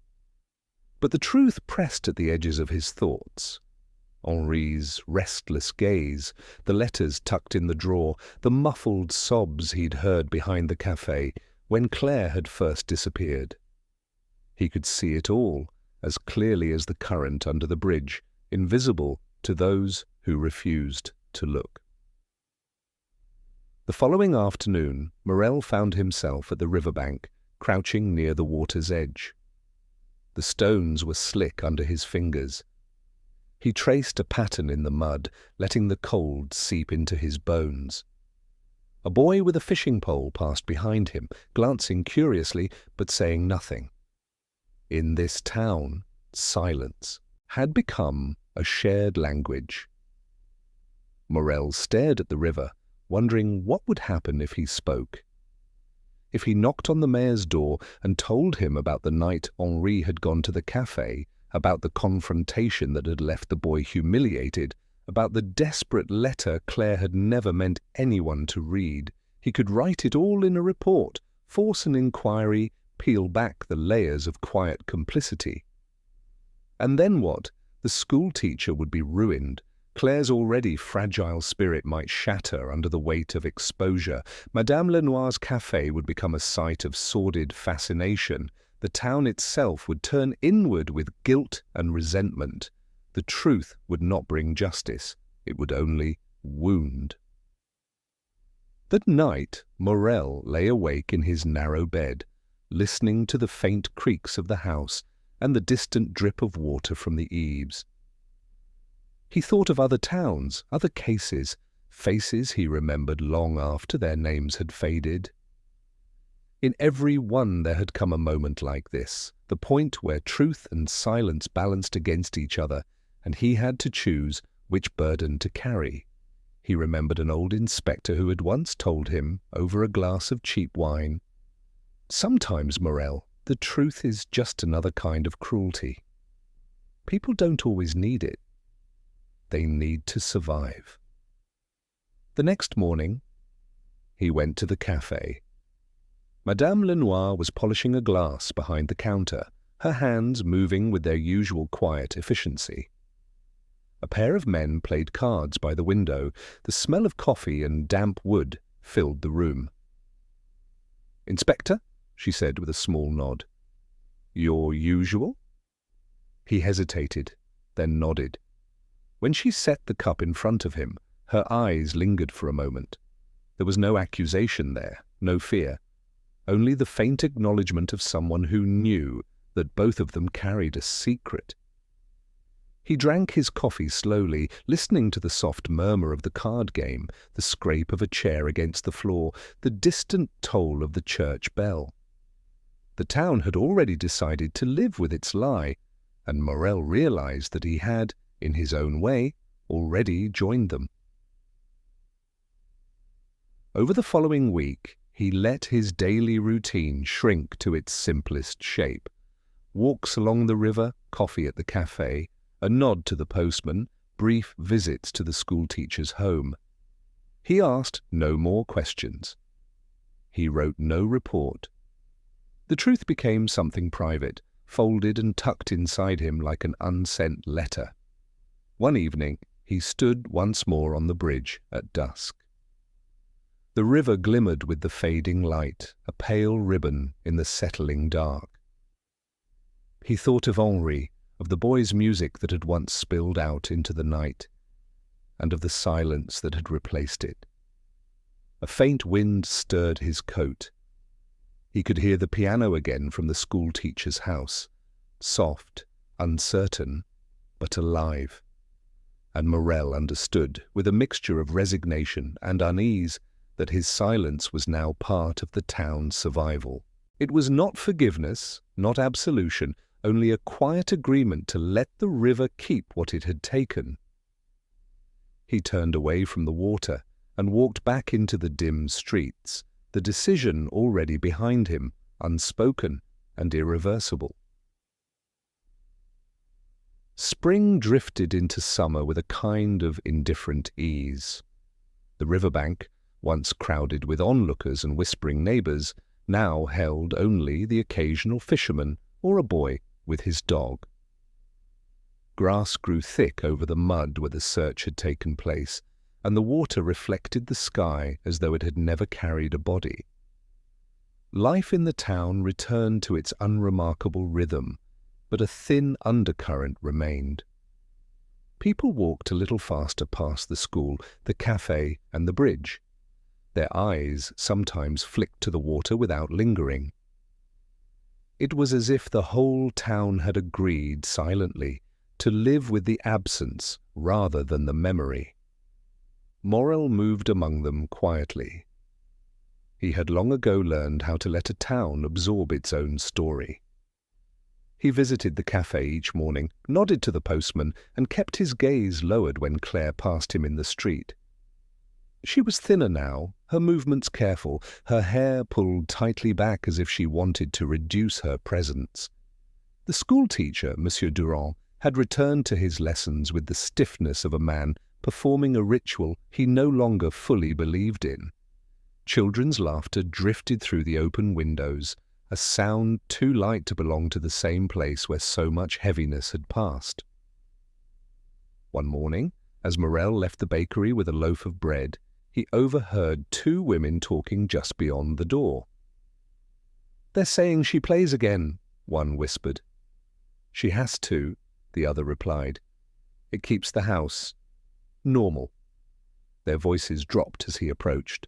But the truth pressed at the edges of his thoughts. Henri's restless gaze, the letters tucked in the drawer, the muffled sobs he'd heard behind the café when Claire had first disappeared. He could see it all, as clearly as the current under the bridge, invisible to those who refused to look. The following afternoon, Morel found himself at the riverbank, crouching near the water's edge. The stones were slick under his fingers. He traced a pattern in the mud, letting the cold seep into his bones. A boy with a fishing pole passed behind him, glancing curiously but saying nothing. In this town, silence had become a shared language. Morel stared at the river, wondering what would happen if he spoke. If he knocked on the mayor's door and told him about the night Henri had gone to the café, about the confrontation that had left the boy humiliated, about the desperate letter Claire had never meant anyone to read, he could write it all in a report, force an inquiry, peel back the layers of quiet complicity. And then what? The schoolteacher would be ruined. Claire's already fragile spirit might shatter under the weight of exposure. Madame Lenoir's café would become a site of sordid fascination. The town itself would turn inward with guilt and resentment. The truth would not bring justice. It would only wound. That night, Morel lay awake in his narrow bed, listening to the faint creaks of the house and the distant drip of water from the eaves. He thought of other towns, other cases, faces he remembered long after their names had faded. In every one there had come a moment like this, the point where truth and silence balanced against each other, and he had to choose which burden to carry. He remembered an old inspector who had once told him, over a glass of cheap wine, "Sometimes, Morel, the truth is just another kind of cruelty. People don't always need it. They need to survive." The next morning, he went to the café. Madame Lenoir was polishing a glass behind the counter, her hands moving with their usual quiet efficiency. A pair of men played cards by the window. The smell of coffee and damp wood filled the room. "Inspector?" she said with a small nod. "Your usual?" He hesitated, then nodded. When she set the cup in front of him, her eyes lingered for a moment. There was no accusation there, no fear, only the faint acknowledgement of someone who knew that both of them carried a secret. He drank his coffee slowly, listening to the soft murmur of the card game, the scrape of a chair against the floor, the distant toll of the church bell. The town had already decided to live with its lie, and Morel realized that he had, in his own way, already joined them. Over the following week, he let his daily routine shrink to its simplest shape. Walks along the river, coffee at the café, a nod to the postman, brief visits to the schoolteacher's home. He asked no more questions. He wrote no report. The truth became something private, folded and tucked inside him like an unsent letter. One evening, he stood once more on the bridge at dusk. The river glimmered with the fading light, a pale ribbon in the settling dark. He thought of Henri, of the boy's music that had once spilled out into the night, and of the silence that had replaced it. A faint wind stirred his coat. He could hear the piano again from the schoolteacher's house, soft, uncertain, but alive. And Morel understood, with a mixture of resignation and unease, that his silence was now part of the town's survival. It was not forgiveness, not absolution, only a quiet agreement to let the river keep what it had taken. He turned away from the water and walked back into the dim streets, the decision already behind him, unspoken and irreversible. Spring drifted into summer with a kind of indifferent ease. The riverbank, once crowded with onlookers and whispering neighbours, now held only the occasional fisherman or a boy with his dog. Grass grew thick over the mud where the search had taken place, and the water reflected the sky as though it had never carried a body. Life in the town returned to its unremarkable rhythm, but a thin undercurrent remained. People walked a little faster past the school, the cafe, and the bridge. Their eyes sometimes flicked to the water without lingering. It was as if the whole town had agreed silently to live with the absence rather than the memory. Morel moved among them quietly. He had long ago learned how to let a town absorb its own story. He visited the cafe each morning, nodded to the postman, and kept his gaze lowered when Claire passed him in the street. She was thinner now, her movements careful, her hair pulled tightly back as if she wanted to reduce her presence. The schoolteacher, Monsieur Durand, had returned to his lessons with the stiffness of a man performing a ritual he no longer fully believed in. Children's laughter drifted through the open windows, a sound too light to belong to the same place where so much heaviness had passed. One morning, as Morel left the bakery with a loaf of bread, he overheard two women talking just beyond the door. "They're saying she plays again," one whispered. "She has to," the other replied. "It keeps the house normal." Their voices dropped as he approached.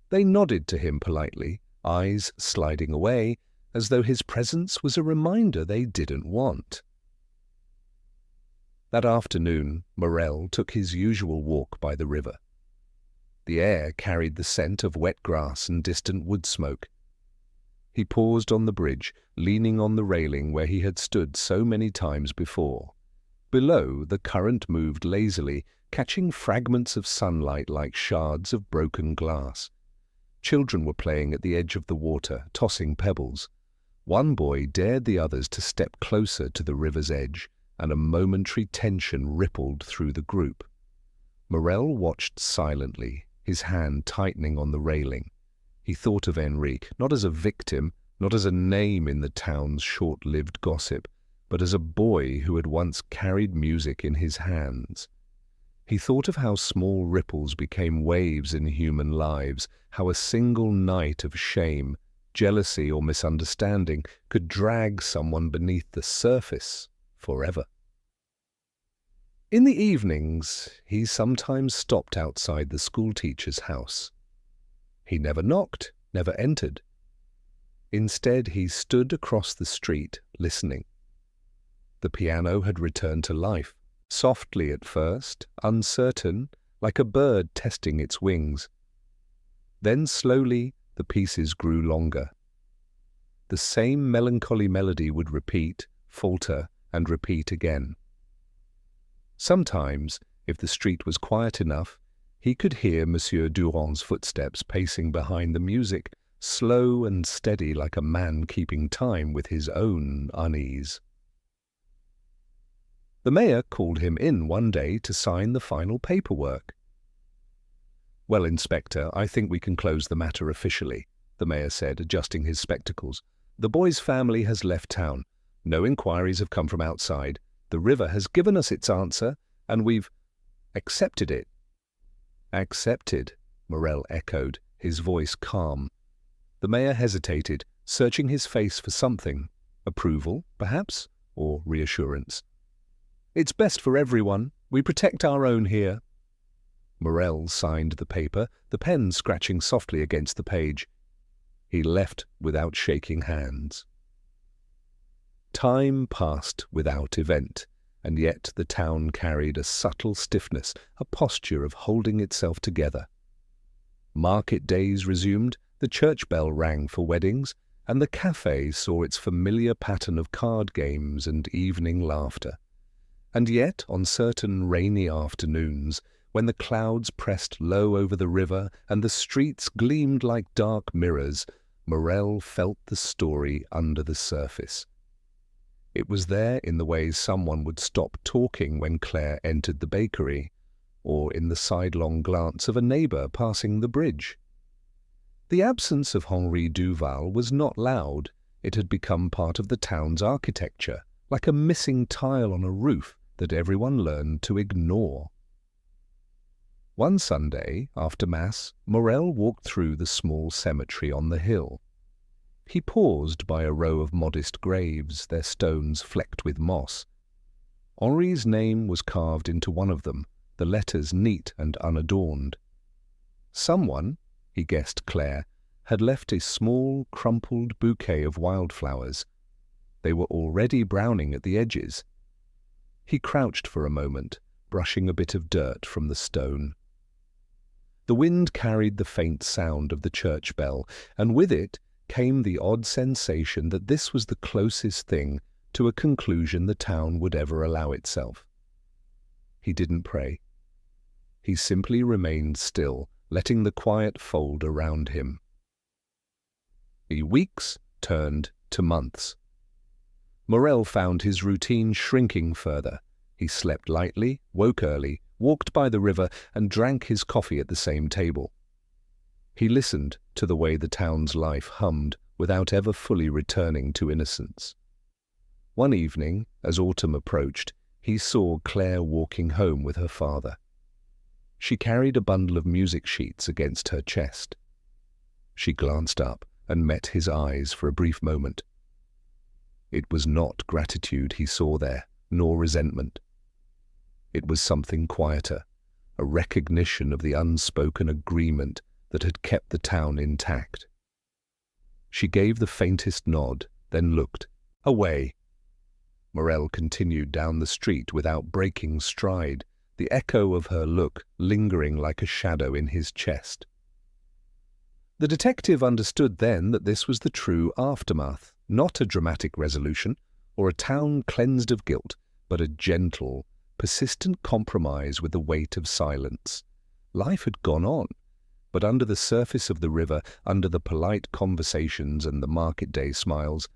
They nodded to him politely, eyes sliding away, as though his presence was a reminder they didn't want. That afternoon, Morel took his usual walk by the river. The air carried the scent of wet grass and distant wood smoke. He paused on the bridge, leaning on the railing where he had stood so many times before. Below, the current moved lazily, catching fragments of sunlight like shards of broken glass. Children were playing at the edge of the water, tossing pebbles. One boy dared the others to step closer to the river's edge, and a momentary tension rippled through the group. Morel watched silently, his hand tightening on the railing. He thought of Henrique, not as a victim, not as a name in the town's short-lived gossip, but as a boy who had once carried music in his hands. He thought of how small ripples became waves in human lives, how a single night of shame, jealousy, or misunderstanding could drag someone beneath the surface forever. In the evenings, he sometimes stopped outside the schoolteacher's house. He never knocked, never entered. Instead, he stood across the street, listening. The piano had returned to life, softly at first, uncertain, like a bird testing its wings. Then slowly the pieces grew longer. The same melancholy melody would repeat, falter, and repeat again. Sometimes, if the street was quiet enough, he could hear Monsieur Durand's footsteps pacing behind the music, slow and steady like a man keeping time with his own unease. The mayor called him in one day to sign the final paperwork. "Well, Inspector, I think we can close the matter officially," the mayor said, adjusting his spectacles. "The boy's family has left town. No inquiries have come from outside. The river has given us its answer, and we've accepted it." "Accepted," Morel echoed, his voice calm. The mayor hesitated, searching his face for something. Approval, perhaps, or reassurance. "It's best for everyone. We protect our own here." Morel signed the paper, the pen scratching softly against the page. He left without shaking hands. Time passed without event, and yet the town carried a subtle stiffness, a posture of holding itself together. Market days resumed, the church bell rang for weddings, and the cafe saw its familiar pattern of card games and evening laughter. And yet, on certain rainy afternoons, when the clouds pressed low over the river and the streets gleamed like dark mirrors, Morel felt the story under the surface. It was there in the way someone would stop talking when Claire entered the bakery, or in the sidelong glance of a neighbour passing the bridge. The absence of Henri Duval was not loud. It had become part of the town's architecture, like a missing tile on a roof that everyone learned to ignore. One Sunday, after Mass, Morel walked through the small cemetery on the hill. He paused by a row of modest graves, their stones flecked with moss. Henri's name was carved into one of them, the letters neat and unadorned. Someone, he guessed Claire, had left a small, crumpled bouquet of wildflowers. They were already browning at the edges. He crouched for a moment, brushing a bit of dirt from the stone. The wind carried the faint sound of the church bell, and with it came the odd sensation that this was the closest thing to a conclusion the town would ever allow itself. He didn't pray. He simply remained still, letting the quiet fold around him. The weeks turned to months. Morel found his routine shrinking further. He slept lightly, woke early, walked by the river, and drank his coffee at the same table. He listened to the way the town's life hummed without ever fully returning to innocence. One evening, as autumn approached, he saw Claire walking home with her father. She carried a bundle of music sheets against her chest. She glanced up and met his eyes for a brief moment. It was not gratitude he saw there, nor resentment. It was something quieter, a recognition of the unspoken agreement that had kept the town intact. She gave the faintest nod, then looked away. Morel continued down the street without breaking stride, the echo of her look lingering like a shadow in his chest. The detective understood then that this was the true aftermath, not a dramatic resolution or a town cleansed of guilt, but a gentle, persistent compromise with the weight of silence. Life had gone on, but under the surface of the river, under the polite conversations and the market day smiles,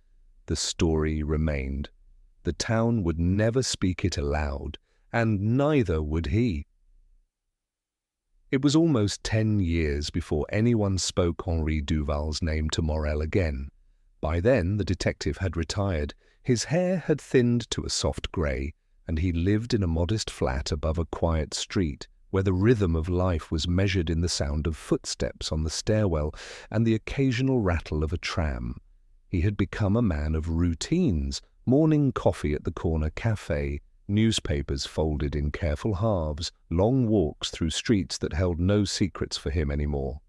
the story remained. The town would never speak it aloud, and neither would he. It was almost 10 years before anyone spoke Henri Duval's name to Morel again. By then the detective had retired, his hair had thinned to a soft grey, and he lived in a modest flat above a quiet street, where the rhythm of life was measured in the sound of footsteps on the stairwell and the occasional rattle of a tram. He had become a man of routines, morning coffee at the corner cafe, newspapers folded in careful halves, long walks through streets that held no secrets for him anymore.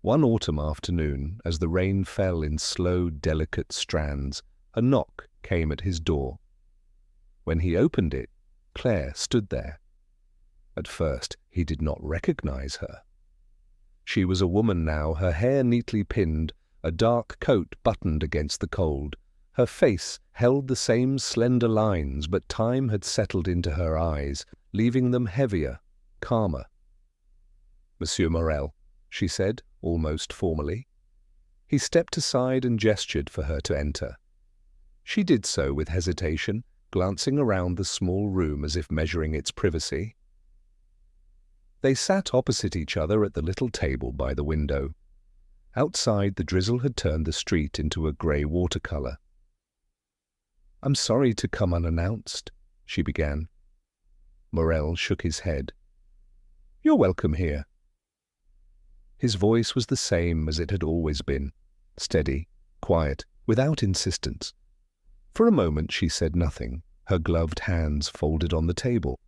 One autumn afternoon, as the rain fell in slow, delicate strands, a knock came at his door. When he opened it, Claire stood there. At first, he did not recognize her. She was a woman now, her hair neatly pinned, a dark coat buttoned against the cold. Her face held the same slender lines, but time had settled into her eyes, leaving them heavier, calmer. "Monsieur Morel," she said, almost formally. He stepped aside and gestured for her to enter. She did so with hesitation, glancing around the small room as if measuring its privacy. They sat opposite each other at the little table by the window. Outside, the drizzle had turned the street into a grey watercolour. "I'm sorry to come unannounced," she began. Morel shook his head. "You're welcome here." His voice was the same as it had always been, steady, quiet, without insistence. For a moment she said nothing, her gloved hands folded on the table.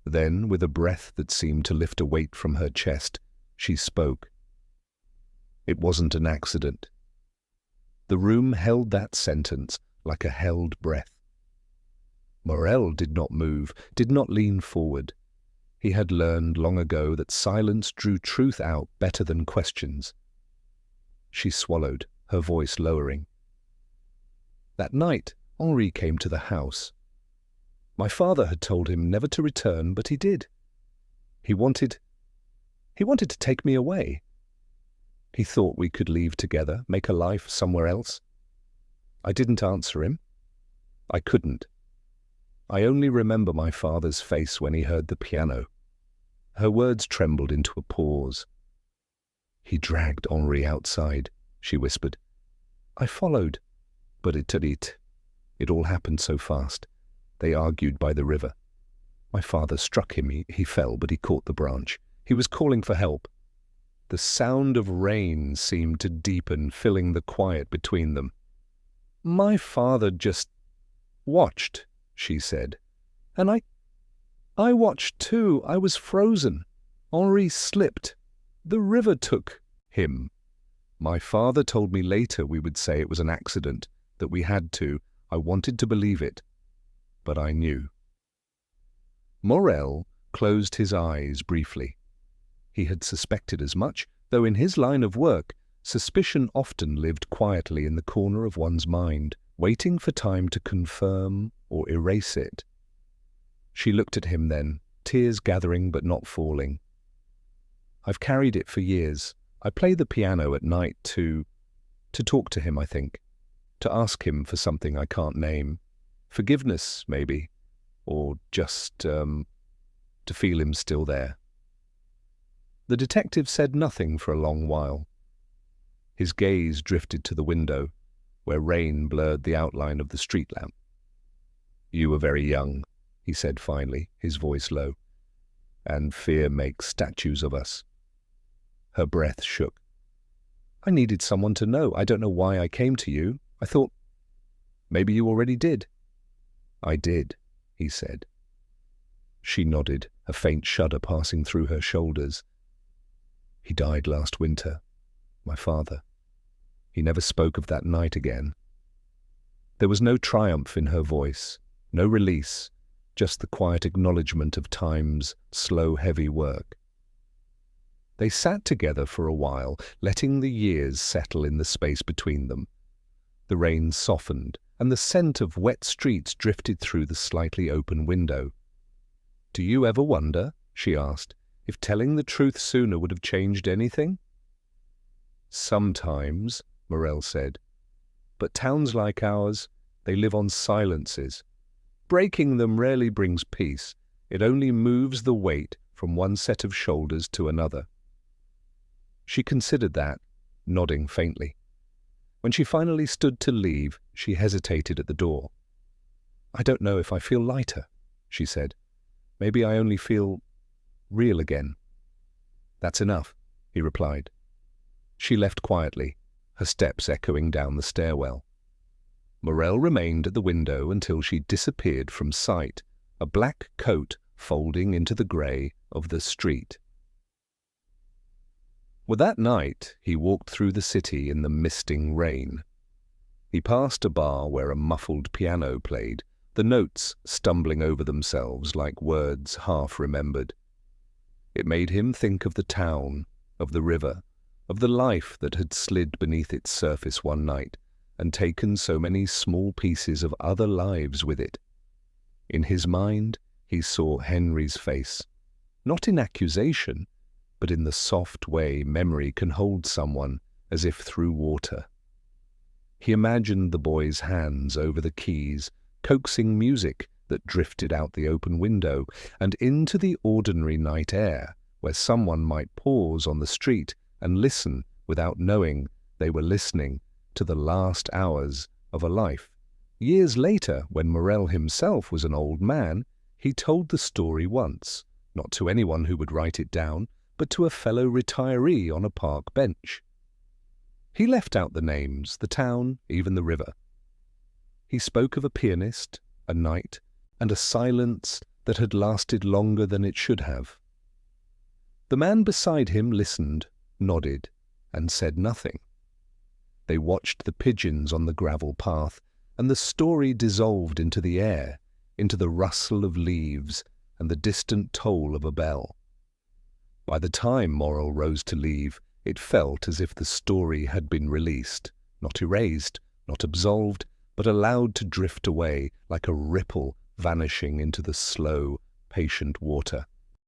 Then, with a breath that seemed to lift a weight from her chest, she spoke. It wasn't an accident. The room held that sentence like a held breath. Morel did not move, did not lean forward. He had learned long ago that silence drew truth out better than questions. She swallowed, her voice lowering. That night, Henri came to the house. My father had told him never to return, but he did. He wanted to take me away. He thought we could leave together, make a life somewhere else. I didn't answer him. I couldn't. I only remember my father's face when he heard the piano. Her words trembled into a pause. He dragged Henri outside, she whispered. I followed, but it all happened so fast. They argued by the river. My father struck him. He fell, but he caught the branch. He was calling for help. The sound of rain seemed to deepen, filling the quiet between them. My father just watched, she said. And I watched too. I was frozen. Henri slipped. The river took him. My father told me later we would say it was an accident, that we had to. I wanted to believe it, but I knew. Morel closed his eyes briefly. He had suspected as much, though in his line of work, suspicion often lived quietly in the corner of one's mind, waiting for time to confirm or erase it. She looked at him then, tears gathering but not falling. I've carried it for years. I play the piano at night to talk to him, I think. To ask him for something I can't name. Forgiveness, maybe. Or just, to feel him still there. The detective said nothing for a long while. His gaze drifted to the window, where rain blurred the outline of the street lamp. You were very young, he said finally, his voice low. And fear makes statues of us. Her breath shook. I needed someone to know. I don't know why I came to you. I thought, maybe you already did. I did, he said. She nodded, a faint shudder passing through her shoulders. He died last winter, my father. He never spoke of that night again. There was no triumph in her voice, no release, just the quiet acknowledgement of time's slow, heavy work. They sat together for a while, letting the years settle in the space between them. The rain softened, and the scent of wet streets drifted through the slightly open window. Do you ever wonder, she asked, if telling the truth sooner would have changed anything? Sometimes, Morel said. But towns like ours, they live on silences. Breaking them rarely brings peace. It only moves the weight from one set of shoulders to another. She considered that, nodding faintly. When she finally stood to leave, she hesitated at the door. I don't know if I feel lighter, she said. Maybe I only feel real again. That's enough, he replied. She left quietly, her steps echoing down the stairwell. Morel remained at the window until she disappeared from sight, a black coat folding into the grey of the street. Well, that night he walked through the city in the misting rain. He passed a bar where a muffled piano played, the notes stumbling over themselves like words half remembered. It made him think of the town, of the river, of the life that had slid beneath its surface one night and taken so many small pieces of other lives with it. In his mind he saw Henry's face, not in accusation, but in the soft way memory can hold someone as if through water. He imagined the boy's hands over the keys, coaxing music that drifted out the open window and into the ordinary night air, where someone might pause on the street and listen without knowing they were listening to the last hours of a life. Years later, when Morel himself was an old man, he told the story once, not to anyone who would write it down, but to a fellow retiree on a park bench. He left out the names, the town, even the river. He spoke of a pianist, a night, and a silence that had lasted longer than it should have. The man beside him listened, nodded, and said nothing. They watched the pigeons on the gravel path, and the story dissolved into the air, into the rustle of leaves and the distant toll of a bell. By the time Morel rose to leave, it felt as if the story had been released, not erased, not absolved, but allowed to drift away like a ripple vanishing into the slow, patient water.